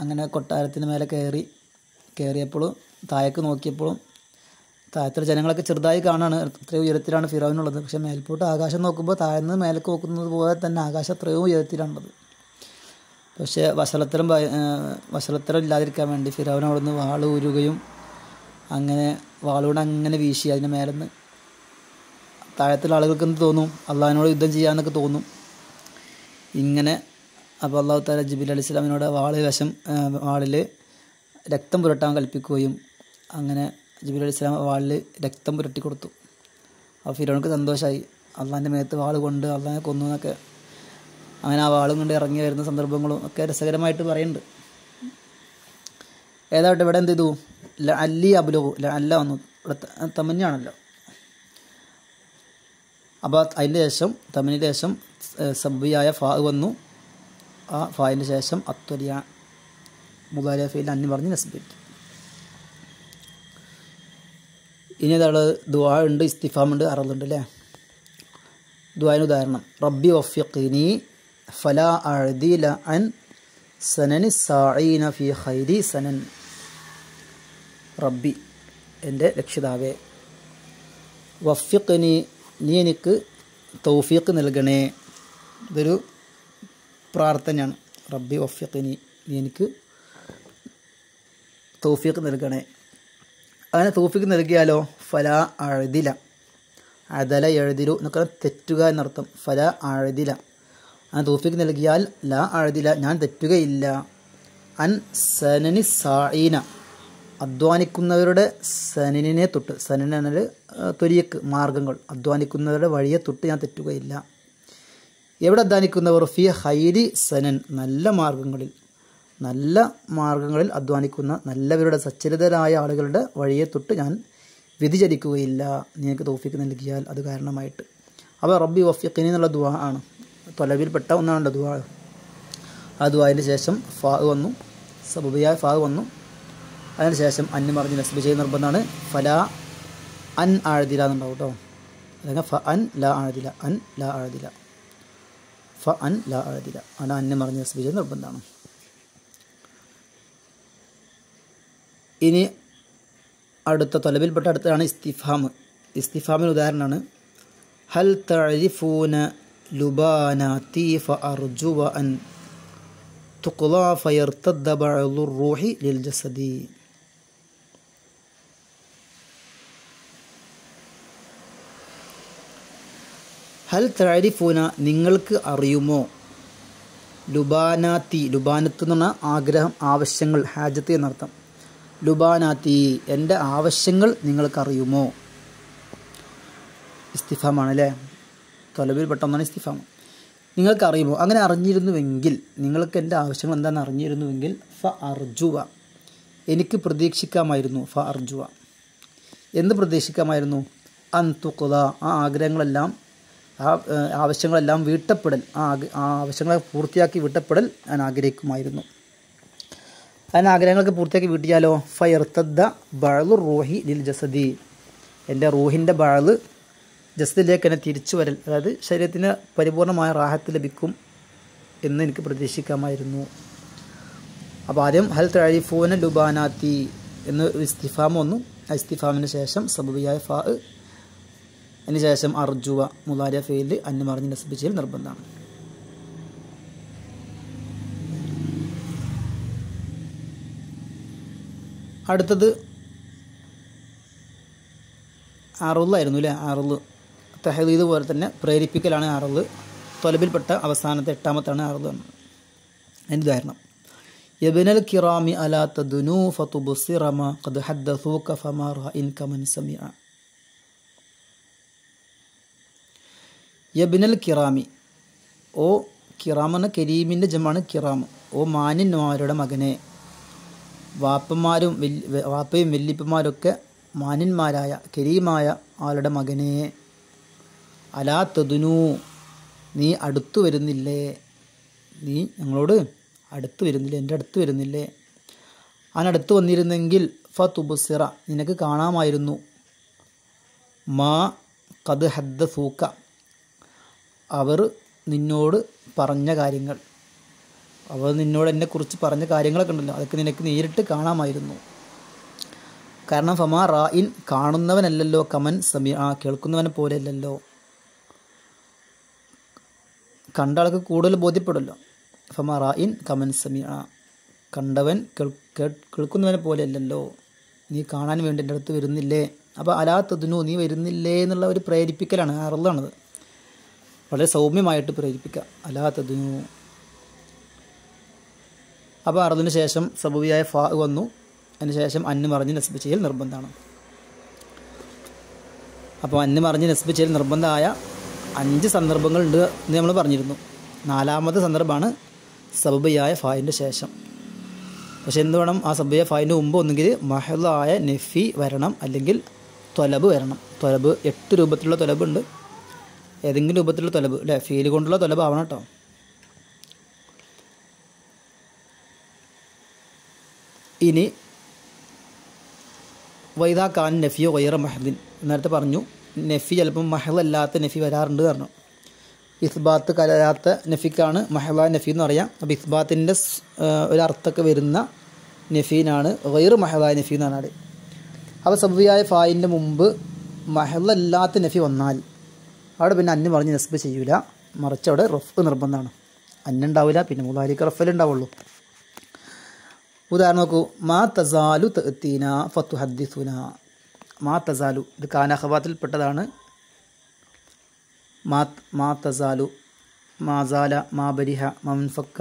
അങ്ങനെ കൊട്ടാരത്തിന് മേലെ കയറിയപ്പോഴും താഴേക്ക് നോക്കിയപ്പോഴും താഴത്തെ ജനങ്ങളൊക്കെ ചെറുതായി കാണാണ്. എത്രയോ ഉയരത്തിലാണ് ഫിറൗനുള്ളത്. പക്ഷേ മേൽപോട്ട് ആകാശം നോക്കുമ്പോൾ താഴ്ന്ന് മേലേക്ക് നോക്കുന്നത് പോലെ തന്നെ ആകാശം എത്രയോ ഉയരത്തിലാണുള്ളത്. പക്ഷേ വഷളത്തരം ഇല്ലാതിരിക്കാൻ വേണ്ടി ഫിറൗൻ അവിടെ നിന്ന് വാൾ ഊരുകയും അങ്ങനെ വാളുകൊണ്ട് അങ്ങനെ വീശി അതിൻ്റെ മേലെ നിന്ന് താഴത്തുള്ള ആളുകൾക്ക് എന്ത് തോന്നും, അള്ളാഹിനോട് യുദ്ധം ചെയ്യാമെന്നൊക്കെ തോന്നും. ഇങ്ങനെ അപ്പോൾ അള്ളാഹു തആല ജിബ്രീൽ അലൈഹി സ്വലാമിനോട് വാളിൽ രക്തം പുരട്ടാൻ കൽപ്പിക്കുകയും അങ്ങനെ ജിബ്രീൽ അലൈഹി സ്വലാം വാളിൽ രക്തം പുരട്ടി കൊടുത്തു. അപ്പോൾ ഫിറൗനക്ക് സന്തോഷമായി. അള്ളാഹിൻ്റെ മേത്ത് വാൾ കൊണ്ട് അള്ളാഹിനെ കൊന്നു എന്നൊക്കെ. അങ്ങനെ ആ വാളും കൊണ്ട് ഇറങ്ങി വരുന്ന സന്ദർഭങ്ങളും ഒക്കെ രസകരമായിട്ട് പറയുന്നുണ്ട്. ഏതാവട്ടെ ഇവിടെ എന്ത് ചെയ്തു, അല്ലി അബുലു അല്ല വന്നു, ഇവിടെ തമന്നാണല്ലോ. അപ്പോൾ അതിൻ്റെ ശേഷം തമനിൻ്റെ ശേഷം സബ്ബിയായ ഫാ വന്നു. ആ ഫായിൻ്റെ ശേഷം അത്വലിയ മുദാരിഅ ഫീൽ അന്നി പറഞ്ഞ് നസ്ബിറ്റ്. ഇനി ഏതാണ് ദുആ ഉണ്ട്, ഇസ്തിഫാം ഉണ്ട്, അറളുണ്ട് അല്ലേ. ദുആന് ഉദാഹരണം റബ്ബി വഫിഖ്നി ഫലാ അഅദില അൻ സനനി സാഈന ഫി ഖൈരി സനൻ. റബ്ബി എൻ്റെ രക്ഷിതാവേ, വഫിഖ്നി നീ എനിക്ക് തൗഫീഖ് നൽകണേ. ഇതൊരു പ്രാർത്ഥനയാണ്. റബ്ബി വഫിഖ്നി നീ എനിക്ക് തൗഫീഖ് നൽകണേ. അങ്ങനെ തൗഫീഖ് നൽകിയാലോ ഫലാ അഅദില, അദല എഴുതിരു എന്നൊക്കെ തെറ്റുക എന്നർത്ഥം. ഫലാ അഅദില അങ്ങനെ തൗഫീഖ് നൽകിയാൽ ലാ അഅദില ഞാൻ തെറ്റുകയില്ല. അൻ സനനി സാഈന അധ്വാനിക്കുന്നവരുടെ സനനിനെ തൊട്ട്, സനൻ എന്നാൽ ത്വരിയക്ക് മാർഗങ്ങൾ, അധ്വാനിക്കുന്നവരുടെ വഴിയെ തൊട്ട് ഞാൻ തെറ്റുകയില്ല. എവിടെ അധ്വാനിക്കുന്നവർ ഫി ഖൈരി സനൻ നല്ല മാർഗങ്ങളിൽ അധ്വാനിക്കുന്ന നല്ലവരുടെ സച്ചരിതരായ ആളുകളുടെ വഴിയെ തൊട്ട് ഞാൻ വ്യതിചലിക്കുകയില്ല. നിനക്ക് തൗഫീഖ് നൽകിയാൽ അത് കാരണമായിട്ട്. അപ്പോൾ റബ്ബി വഫിഖ്നി എന്നുള്ള ദുആ ആണ്, തൊലബിൽപ്പെട്ട ഒന്നാണ് ദുആ. ആ ദുആൻ്റെ ശേഷം ഫാ വന്നു, സബബിയായ ഫാ വന്നു. അതിന് ശേഷം അന്ന് പറഞ്ഞ് നസ്ബ് ചെയ്ത് നിർബന്ധമാണ്. ഫലാ അൻ ആഴതില എന്നുണ്ടാവും കേട്ടോ. അല്ലെങ്കിൽ ഫ അൻ ലാ ആഴതില, അൻ ലാ ആഴതില, ഫ അൻ ലാ ആഴതില. ആണ് അന്ന് പറഞ്ഞ് നസ്ബ് ചെയ്ത് നിർബന്ധമാണ്. ഇനി അടുത്ത തൊലബിൽപ്പെട്ട അടുത്താണ് ഇസ്തിഫാം. ഇസ്തിഫാമിന് ഉദാഹരണമാണ് ഹൽ തഅരിഫൂന ലുബാനാതി ഫഅർജുവ അൻ തുഖ്ളാ ഫയർതദ്ദ ബഅദുർ റൂഹി ലിൽ ജസദി. ഹൽ തഅരിഫൂന നിങ്ങൾക്ക് അറിയുമോ, ലുബാനാത്തി ലുബാനത്ത് എന്ന് പറഞ്ഞാൽ ആഗ്രഹം, ആവശ്യങ്ങൾ, ഹാജത്ത് എന്നർത്ഥം. ലുബാനാത്തി എൻ്റെ ആവശ്യങ്ങൾ നിങ്ങൾക്കറിയുമോ. ഇസ്തിഫാമാണ് അല്ലേ, തൊലബിൽ പെട്ടെന്നാണ് ഇസ്തിഫാം. നിങ്ങൾക്കറിയുമോ, അങ്ങനെ അറിഞ്ഞിരുന്നുവെങ്കിൽ, നിങ്ങൾക്ക് എൻ്റെ ആവശ്യങ്ങൾ എന്താണെന്ന് അറിഞ്ഞിരുന്നുവെങ്കിൽ ഫ അർജുവ എനിക്ക് പ്രതീക്ഷിക്കാമായിരുന്നു. ഫ അർജുവ എന്ത് പ്രതീക്ഷിക്കാമായിരുന്നു, അൻ തുഖ്ള ആ ആഗ്രഹങ്ങളെല്ലാം, ആ ആവശ്യങ്ങളെല്ലാം വീട്ടപ്പെടൽ, ആ ആവശ്യങ്ങളെ പൂർത്തിയാക്കി വീട്ടപ്പെടൽ ഞാൻ ആഗ്രഹിക്കുമായിരുന്നു. അതിന് ആഗ്രഹങ്ങളൊക്കെ പൂർത്തിയാക്കി വീട്ടിയാലോ ഫയർത്തദ്ദ ബഅദുർ റൂഹി ലിൽ ജസദി എൻ്റെ റൂഹിൻ്റെ ബഅദ് ജസദിലേക്ക് എന്നെ തിരിച്ചു വരൽ, അതായത് ശരീരത്തിന് പരിപൂർണമായ റാഹത്ത് ലഭിക്കും എന്ന് എനിക്ക് പ്രതീക്ഷിക്കാമായിരുന്നു. അപ്പോൾ ആദ്യം ഹൽ തഅരിഫൂന ലുബാനാത്തി എന്ന് ഇസ്തിഫാം വന്നു. ആ ഇസ്തിഫാമിന് ശേഷം സബബിയായ ഫാ, അതിന് ശേഷം അർജുവ മുദാരിഅ ഫീൽ അന്ന് മറിഞ്ഞ് നസ്ബ് ചെയ്യൽ നിർബന്ധമാണ്. അടുത്തത് അറുളായിരുന്നു അല്ലേ. അറുള് തഹദീദ് പോലെ തന്നെ പ്രേരിപ്പിക്കലാണ് അറുള്. തൊലബിൽപ്പെട്ട അവസാനത്തെ 8ാമത്താണ് അറുള്. അതിൻ്റെ ഉദാഹരണം യബ്നൽ കിറാമി അലാ തദ്നു ഫതുബ്സിറ മാ ഖദ് ഹദ്ദസൂക ഫമാ റഅഇൻ കമൻ സമിഅ. യബ്നൽ കിറാമി, ഓ കിറാം എന്ന കരീമിൻ്റെ ജമാണ് കിറാം. ഓ മാന്യന്മാരുടെ മകനെ, വാപ്പയും വല്യപ്പന്മാരൊക്കെ മാന്യന്മാരായ കരീമായ ആളുടെ മകനെ, അലാ തദ്നു നീ അടുത്തു വരുന്നില്ലേ, നീ ഞങ്ങളോട് അടുത്ത് വരുന്നില്ലേ, എൻ്റെ അടുത്ത് വരുന്നില്ലേ? അതിനടുത്ത് വന്നിരുന്നെങ്കിൽ ഫതുബ്സിറ, നിനക്ക് കാണാമായിരുന്നു, മാ ഖദ് ഹദ്ദസൂക, അവർ നിന്നോട് പറഞ്ഞ കാര്യങ്ങൾ, അവർ നിന്നോട് എന്നെക്കുറിച്ച് പറഞ്ഞ കാര്യങ്ങളൊക്കെ ഉണ്ടല്ലോ, അതൊക്കെ നിനക്ക് നേരിട്ട് കാണാമായിരുന്നു. കാരണം ഫമാ റായിൻ, കാണുന്നവനല്ലല്ലോ, കമൻ സമീഅ, കേൾക്കുന്നവനെ പോലെയല്ലല്ലോ. കണ്ട ആൾക്ക് കൂടുതൽ ബോധ്യപ്പെടുമല്ലോ. ഫമാ റായിൻ കമൻ സമീഅ, കണ്ടവൻ കേൾക്കുന്നവനെ പോലെയല്ലല്ലോ. നീ കാണാൻ വേണ്ടി എൻ്റെ അടുത്ത് വരുന്നില്ലേ? അപ്പോൾ അലാ തദ്നു, നീ വരുന്നില്ലേ എന്നുള്ള ഒരു പ്രേരിപ്പിക്കലാണ്, അറളാണത്. വളരെ സൗമ്യമായിട്ട് പ്രേരിപ്പിക്കുക, അലാ തദ്നു. അപ്പോൾ അറദിന് ശേഷം സബവിയായ ഫാ വന്നു, അതിന് ശേഷം അന്ന് മറിഞ്ഞ് നസ്ബ് ചെയ്യൽ നിർബന്ധമാണ്. അപ്പോൾ അന്ന് മറിഞ്ഞ് നസ്ബ് ചെയ്യൽ നിർബന്ധമായ 5 സന്ദർഭങ്ങളുണ്ട് എന്ന് നമ്മൾ പറഞ്ഞിരുന്നു. 4ാമത്തെ സന്ദർഭമാണ് സബബിയായ ഫായിൻ്റെ ശേഷം. പക്ഷെ എന്ത് വേണം? ആ സബബിയായ ഫായിൻ്റെ മുമ്പ് ഒന്നുകിൽ മഹലായ നഫി വരണം, അല്ലെങ്കിൽ ത്വലബ് വരണം. ത്വലബ് 8 രൂപത്തിലുള്ള ത്വലബുണ്ട്. ഏതെങ്കിലും രൂപത്തിലുള്ള ത്വലബ് അല്ലേ, ഫീല് കൊണ്ടുള്ള ത്വലബ് ആവണം കേട്ടോ. ഇനി വൈദാ ഖാൻ നഫിയോ വൈറ മഹദിൻ, നേരത്തെ പറഞ്ഞു നഫി ചിലപ്പം മഹലല്ലാത്ത നഫി വരാറുണ്ട് പറഞ്ഞു. ഇസ്ബാത്ത് കലരാത്ത നഫിക്കാണ് മഹല നഫി എന്ന് പറയാം. അപ്പോൾ ഇസ്ബാത്തിൻ്റെ ഒരർത്ഥമൊക്കെ വരുന്ന നഫീനാണ് വൈറ് മഹല നഫി എന്ന് പറഞ്ഞാൽ. അപ്പോൾ സബവിയായ ഫായിൻ്റെ മുമ്പ് മഹലല്ലാത്ത നഫി വന്നാൽ അവിടെ പിന്നെ അന്ന് പറഞ്ഞ് നസ്ബ് ചെയ്യൂല, മറിച്ച് അവിടെ റഫ് നിർബന്ധമാണ്. അന്നുണ്ടാവില്ല, പിന്നെ മുലാരിക്ക് റഫൽ ഉണ്ടാവുള്ളൂ. ഉദാഹരണം നോക്കൂ, മാ തസാലു തഅ്തീന ഫതുഹദ്ദിസുന. മാ തസാലു, ഇത് കാനഖവാത്തിൽപ്പെട്ടതാണ്. മാ തസാലു, മാസാല, മാ ബരിഹ, മൻഫക്ക,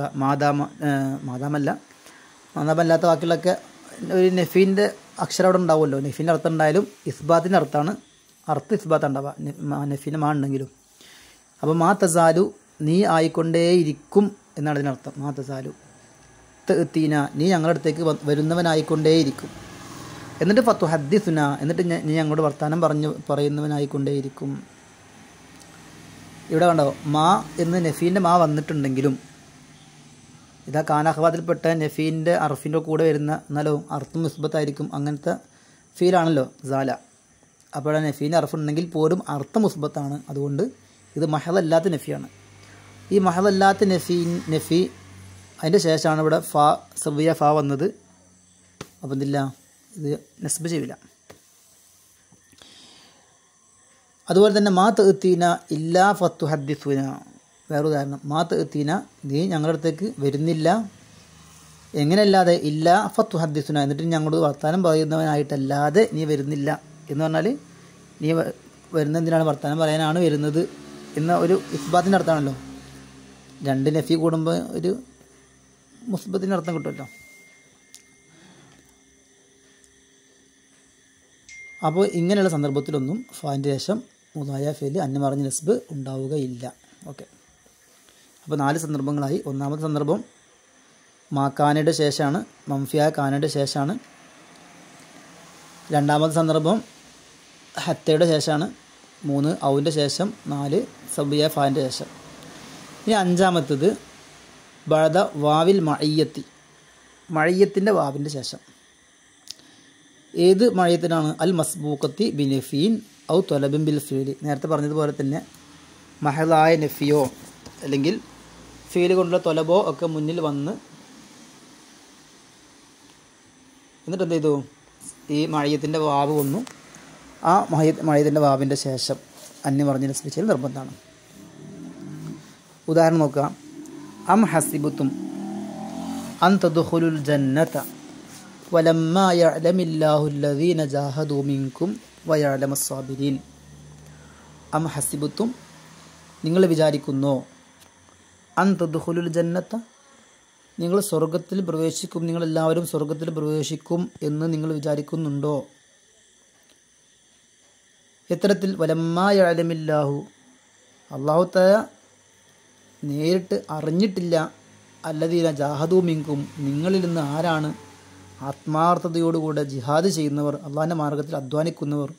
മാദാമല്ലാത്ത വാക്കുകളൊക്കെ ഒരു നഫീൻ്റെ അക്ഷരം അവിടെ ഉണ്ടാവുമല്ലോ. നഫീൻ്റെ അർത്ഥം ഉണ്ടായാലും ഇസ്ബാത്തിൻ്റെ അർത്ഥമാണ്, ഇസ്ബാത്ത് ഉണ്ടാവുക, നഫീൻ്റെ മാ ഉണ്ടെങ്കിലും. അപ്പോൾ മാ തസാലു, നീ ആയിക്കൊണ്ടേയിരിക്കും എന്നാണ് ഇതിനർത്ഥം. മാ തസാലു തഅ്തീന, നീ ഞങ്ങളുടെ അടുത്തേക്ക് വരുന്നവനായിക്കൊണ്ടേയിരിക്കും. എന്നിട്ട് ഫതുഹദ്ദിസുന, എന്നിട്ട് നീ ഞങ്ങളോട് വർത്തമാനം പറയുന്നവനായിക്കൊണ്ടേയിരിക്കും. ഇവിടെ കണ്ടോ, മാ എന്ന് നഫീൻ്റെ മാ വന്നിട്ടുണ്ടെങ്കിലും ഇതാ കാനഖവാത്തിൽപ്പെട്ട നഫീൻ്റെ അർഫിൻ്റെ കൂടെ വരുന്ന, എന്നാലോ അർത്ഥം മുസ്ബത്തായിരിക്കും. അങ്ങനത്തെ ഫീലാണല്ലോ സാല. അപ്പോൾ നഫീൻ്റെ അർഫ് ഉണ്ടെങ്കിൽ പോലും അർത്ഥം മുസ്ബത്താണ്. അതുകൊണ്ട് ഇത് മഹലല്ലാത്ത നഫിയാണ്. ഈ മഹലല്ലാത്ത നഫി അതിൻ്റെ ശേഷമാണ് ഇവിടെ ഫാ സബിയ ഫാ വന്നത്. അപ്പം എന്തില്ല, ഇത് നസ്ബ് ചെയ്യില്ല. അതുപോലെ തന്നെ മാ തഅ്തീന ഇല്ലാ ഫതുഹദ്ദിസുന, വേറെ ഉദാഹരണം, മാ തഅ്തീന, നീ ഞങ്ങളുടെ അടുത്തേക്ക് വരുന്നില്ല, എങ്ങനെയല്ലാതെ, ഇല്ലാ ഫതുഹദ്ദിസുന, എന്നിട്ട് ഞങ്ങളോട് വർത്തമാനം പറയുന്നവനായിട്ടല്ലാതെ നീ വരുന്നില്ല എന്ന് പറഞ്ഞാൽ നീ വരുന്ന എന്തിനാണ്, വർത്തമാനം പറയാനാണ് വരുന്നത് എന്ന ഒരു ഇസ്ബാത്തിൻ്റെ അർത്ഥമാണല്ലോ. 2 നഫി കൂടുമ്പോൾ ഒരു മുസ്ബത്തിൻ്റെ അർത്ഥം കിട്ടുമല്ലോ. അപ്പോൾ ഇങ്ങനെയുള്ള സന്ദർഭത്തിലൊന്നും ഫാൻ്റെ ശേഷം മുദായ ഫേല് അന്ന് മറിഞ്ഞ നസ്ബ് ഉണ്ടാവുകയില്ല. ഓക്കെ, അപ്പോൾ 4 സന്ദർഭങ്ങളായി. 1ാമത്തെ സന്ദർഭം മാക്കാനയുടെ ശേഷമാണ്, മംഫിയായ കാനയുടെ ശേഷമാണ്. 2ാമത്തെ സന്ദർഭം ഹത്തയുടെ ശേഷമാണ്. 3 ഔൻ്റെ ശേഷം. 4 സബിയ ഫാൻ്റെ ശേഷം. ഇനി 5ാമത്തേത് ബഅദ വാവിൽ മഅയ്യത്തി, മഅയ്യത്തിൻ്റെ വാവിൻ്റെ ശേഷം. ഏത് മഅയ്യത്തിനാണ്? അൽ മസ്ബൂഖത്തി ബിനഫീൻ ഔ ത്വലബിൻ ബിൽ ഫീലി. നേരത്തെ പറഞ്ഞതുപോലെ തന്നെ മഹലായ നഫിയോ അല്ലെങ്കിൽ ഫീല് കൊണ്ടുള്ള ത്വലബോ ഒക്കെ മുന്നിൽ വന്ന് എന്നിട്ട് എന്ത് ചെയ്തു, ഈ മഅയ്യത്തിൻ്റെ വാവ് വന്നു. ആ മഅയ്യത്തിൻ്റെ വാവിൻ്റെ ശേഷം അന്യ പറഞ്ഞ നസ്ബ് ചെയ്യൽ നിർബന്ധമാണ്. ഉദാഹരണം നോക്കുക, അം ഹസിബുത്തും അൻ തദ്ഖുലുൽ ജന്നത വലമ്മാ യഅലമില്ലാഹു അല്ലദീന ജാഹദൂ മിൻകും വയഅലമസ് സാബിരീൻ. അം ഹസിബുത്തും, നിങ്ങൾ വിചാരിക്കുന്നോ, അൻ തദ്ഖുലുൽ ജന്നത, നിങ്ങൾ സ്വർഗത്തിൽ പ്രവേശിക്കും, നിങ്ങളെല്ലാവരും സ്വർഗത്തിൽ പ്രവേശിക്കും എന്ന് നിങ്ങൾ വിചാരിക്കുന്നുണ്ടോ? എത്തരത്തിൽ? വലമ്മാ യഅലമില്ലാഹു, അല്ലാഹു തആല നേരിട്ട് അറിഞ്ഞിട്ടില്ല, അല്ലദീന ജാഹദൂ മിൻകും, നിങ്ങളിൽ നിന്ന് ആരാണ് ആത്മാർത്ഥതയോടുകൂടെ ജിഹാദ് ചെയ്യുന്നവർ, അള്ളാഹിൻ്റെ മാർഗത്തിൽ അധ്വാനിക്കുന്നവർ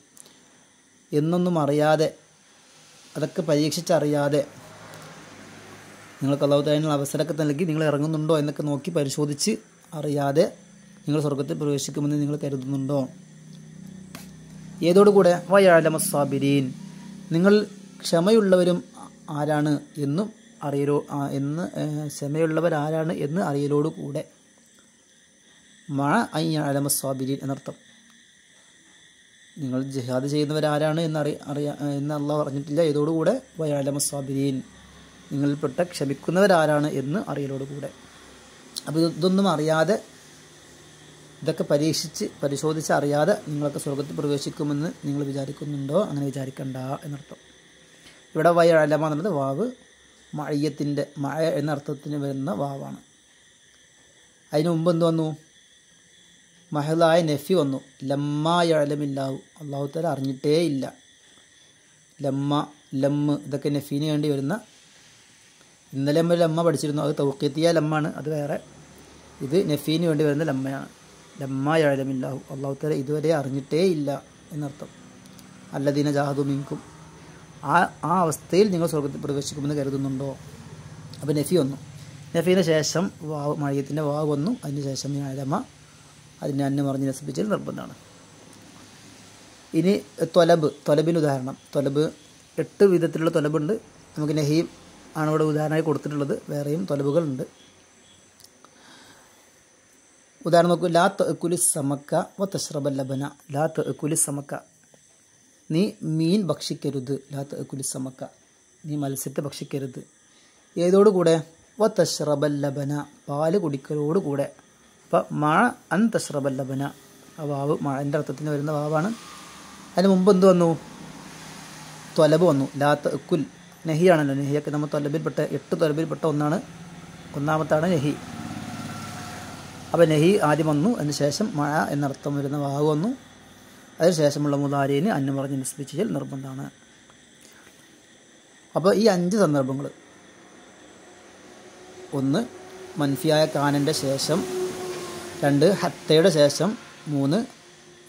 എന്നൊന്നും അറിയാതെ, അതൊക്കെ പരീക്ഷിച്ചറിയാതെ നിങ്ങൾക്ക് അല്ലാഹു തആല അവസരമൊക്കെ നൽകി നിങ്ങൾ ഇറങ്ങുന്നുണ്ടോ എന്നൊക്കെ നോക്കി പരിശോധിച്ച് അറിയാതെ നിങ്ങൾ സ്വർഗ്ഗത്തിൽ പ്രവേശിക്കുമെന്ന് നിങ്ങൾ കരുതുന്നുണ്ടോ? ഏതോടുകൂടെ വയഅലമസ്സാബിരീൻ, നിങ്ങൾ ക്ഷമയുള്ളവരും ആരാണ് എന്നും ക്ഷമയുള്ളവരാരാണ് എന്ന് അറിയലോടുകൂടെ. മഅ അൻ യഅലമസ്സാബിരീൻ എന്നർത്ഥം. നിങ്ങൾ ജിഹാദ് ചെയ്യുന്നവരാരാണ് എന്ന് അല്ലാഹു പറഞ്ഞിട്ടില്ല. ഇതോടുകൂടെ വയഅലമസ്സാബിരീൻ, നിങ്ങളിൽപ്പെട്ട ക്ഷമിക്കുന്നവരാരാണ് എന്ന് അറിയലോടുകൂടെ. അപ്പോൾ ഇതൊന്നും അറിയാതെ, ഇതൊക്കെ പരിശോധിച്ച് അറിയാതെ നിങ്ങളൊക്കെ സ്വർഗ്ഗത്തിൽ പ്രവേശിക്കുമെന്ന് നിങ്ങൾ വിചാരിക്കുന്നുണ്ടോ? അങ്ങനെ വിചാരിക്കണ്ട എന്നർത്ഥം. ഇവിടെ വയഅലമ എന്നുള്ളത് വാവ് മഅയ്യത്തിൻ്റെ മഅ എന്ന അർത്ഥത്തിന് വരുന്ന വാവാണ്. അതിന് മുമ്പ് എന്ത് വന്നു? മഹലായ നഫി വന്നു. ലമ്മാ യഅലമില്ലാഹു, അല്ലാഹു തആല അറിഞ്ഞിട്ടേ ഇല്ല. ലമ്മ് ഇതൊക്കെ നഫീന് വേണ്ടി വരുന്ന, ഇന്നലെ നമ്മൾ ലമ്മ പഠിച്ചിരുന്നു, അത് തൗഖീത്തിയ ലമ്മാണ്, അത് വേറെ. ഇത് നഫീന് വേണ്ടി വരുന്ന ലമ്മയാണ്. ലമ്മാ യഅലമില്ലാഹു, അല്ലാഹു തആല ഇതുവരെ അറിഞ്ഞിട്ടേ ഇല്ല എന്നർത്ഥം. അല്ലദീന ജാഹദു മിൻകും, ആ അവസ്ഥയിൽ നിങ്ങൾ സ്വർഗ്ഗത്തിൽ പ്രവേശിക്കുമെന്ന് കരുതുന്നുണ്ടോ? അപ്പോൾ നഫി വന്നു. നഫീന് ശേഷം വാവ് മഅയ്യത്തിൻ്റെ വാവ് വന്നു. അതിന് ശേഷം യഅലമ, അതിനെ അന്നം പറഞ്ഞ് നസ്ബിച്ചൽ നിർബന്ധമാണ്. ഇനി തൊലബിന് ഉദാഹരണം. തൊലബ് 8 വിധത്തിലുള്ള തൊലബുണ്ട്. നമുക്ക് നഹീം ആണ് ഇവിടെ ഉദാഹരണമായി കൊടുത്തിട്ടുള്ളത്. വേറെയും തൊലബുകളുണ്ട്. ഉദാഹരണം നോക്കൂ. ലാ തഅകുലി സമക്ക വ തശ്റബൽ ലബന. ലാ തഅകുലി സമക്ക, നീ മീൻ ഭക്ഷിക്കരുത്. ലാ തഅകുലി സമക്ക, നീ മത്സ്യത്തെ ഭക്ഷിക്കരുത്. ഏതോടുകൂടെ? വ തശ്റബൽ ലബന, പാല് കുടിക്കലോടുകൂടെ. അപ്പം മഅ അൻ തശ്റബൽ ലബന, ആ വാവ് മഅൻ്റെ അർത്ഥത്തിന് വരുന്ന വാവാണ്. അതിന് മുമ്പ് എന്ത് വന്നു? തൊലബ് വന്നു. ലാ തഅകുൽ, നഹിയാണല്ലോ. നഹിയൊക്കെ നമ്മൾ തൊലബിൽപ്പെട്ട 8 തൊലബിൽപ്പെട്ട ഒന്നാമത്താണ് നഹി. അപ്പോൾ നഹി ആദ്യം വന്നു. അതിന് ശേഷം മഅ എന്നർത്ഥം വരുന്ന വാവ് വന്നു. അതിന് ശേഷമുള്ള മുദാരിന് അന്നം പറഞ്ഞ് നിസ്ബിച്ച് നിർബന്ധമാണ്. അപ്പോൾ ഈ 5 സന്ദർഭങ്ങൾ: 1 മൻഫിയായ കാനൻ്റെ ശേഷം, 2 ഹത്തയുടെ ശേഷം, 3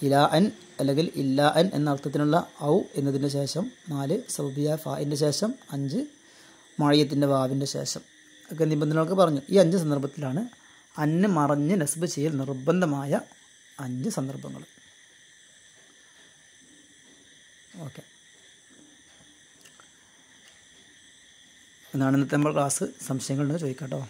ഇലാ അൻ അല്ലെങ്കിൽ ഇല്ലാ അൻ എന്ന അർത്ഥത്തിനുള്ള ഔ എന്നതിൻ്റെ ശേഷം, 4 സൗബിയ ഫായിൻ്റെ ശേഷം, 5 മഅയ്യത്തിൻ്റെ വാവിൻ്റെ ശേഷം ഒക്കെ നിബന്ധനകളൊക്കെ പറഞ്ഞു. ഈ 5 സന്ദർഭത്തിലാണ് അന്ന് മറഞ്ഞ് നസ്ബ് ചെയ്യൽ നിർബന്ധമായ 5 സന്ദർഭങ്ങൾ. ഓക്കെ, എന്നാണ് ഇന്നത്തെ നമ്മൾ ക്ലാസ്. സംശയങ്ങളുണ്ടെന്ന് ചോദിക്കാം കേട്ടോ.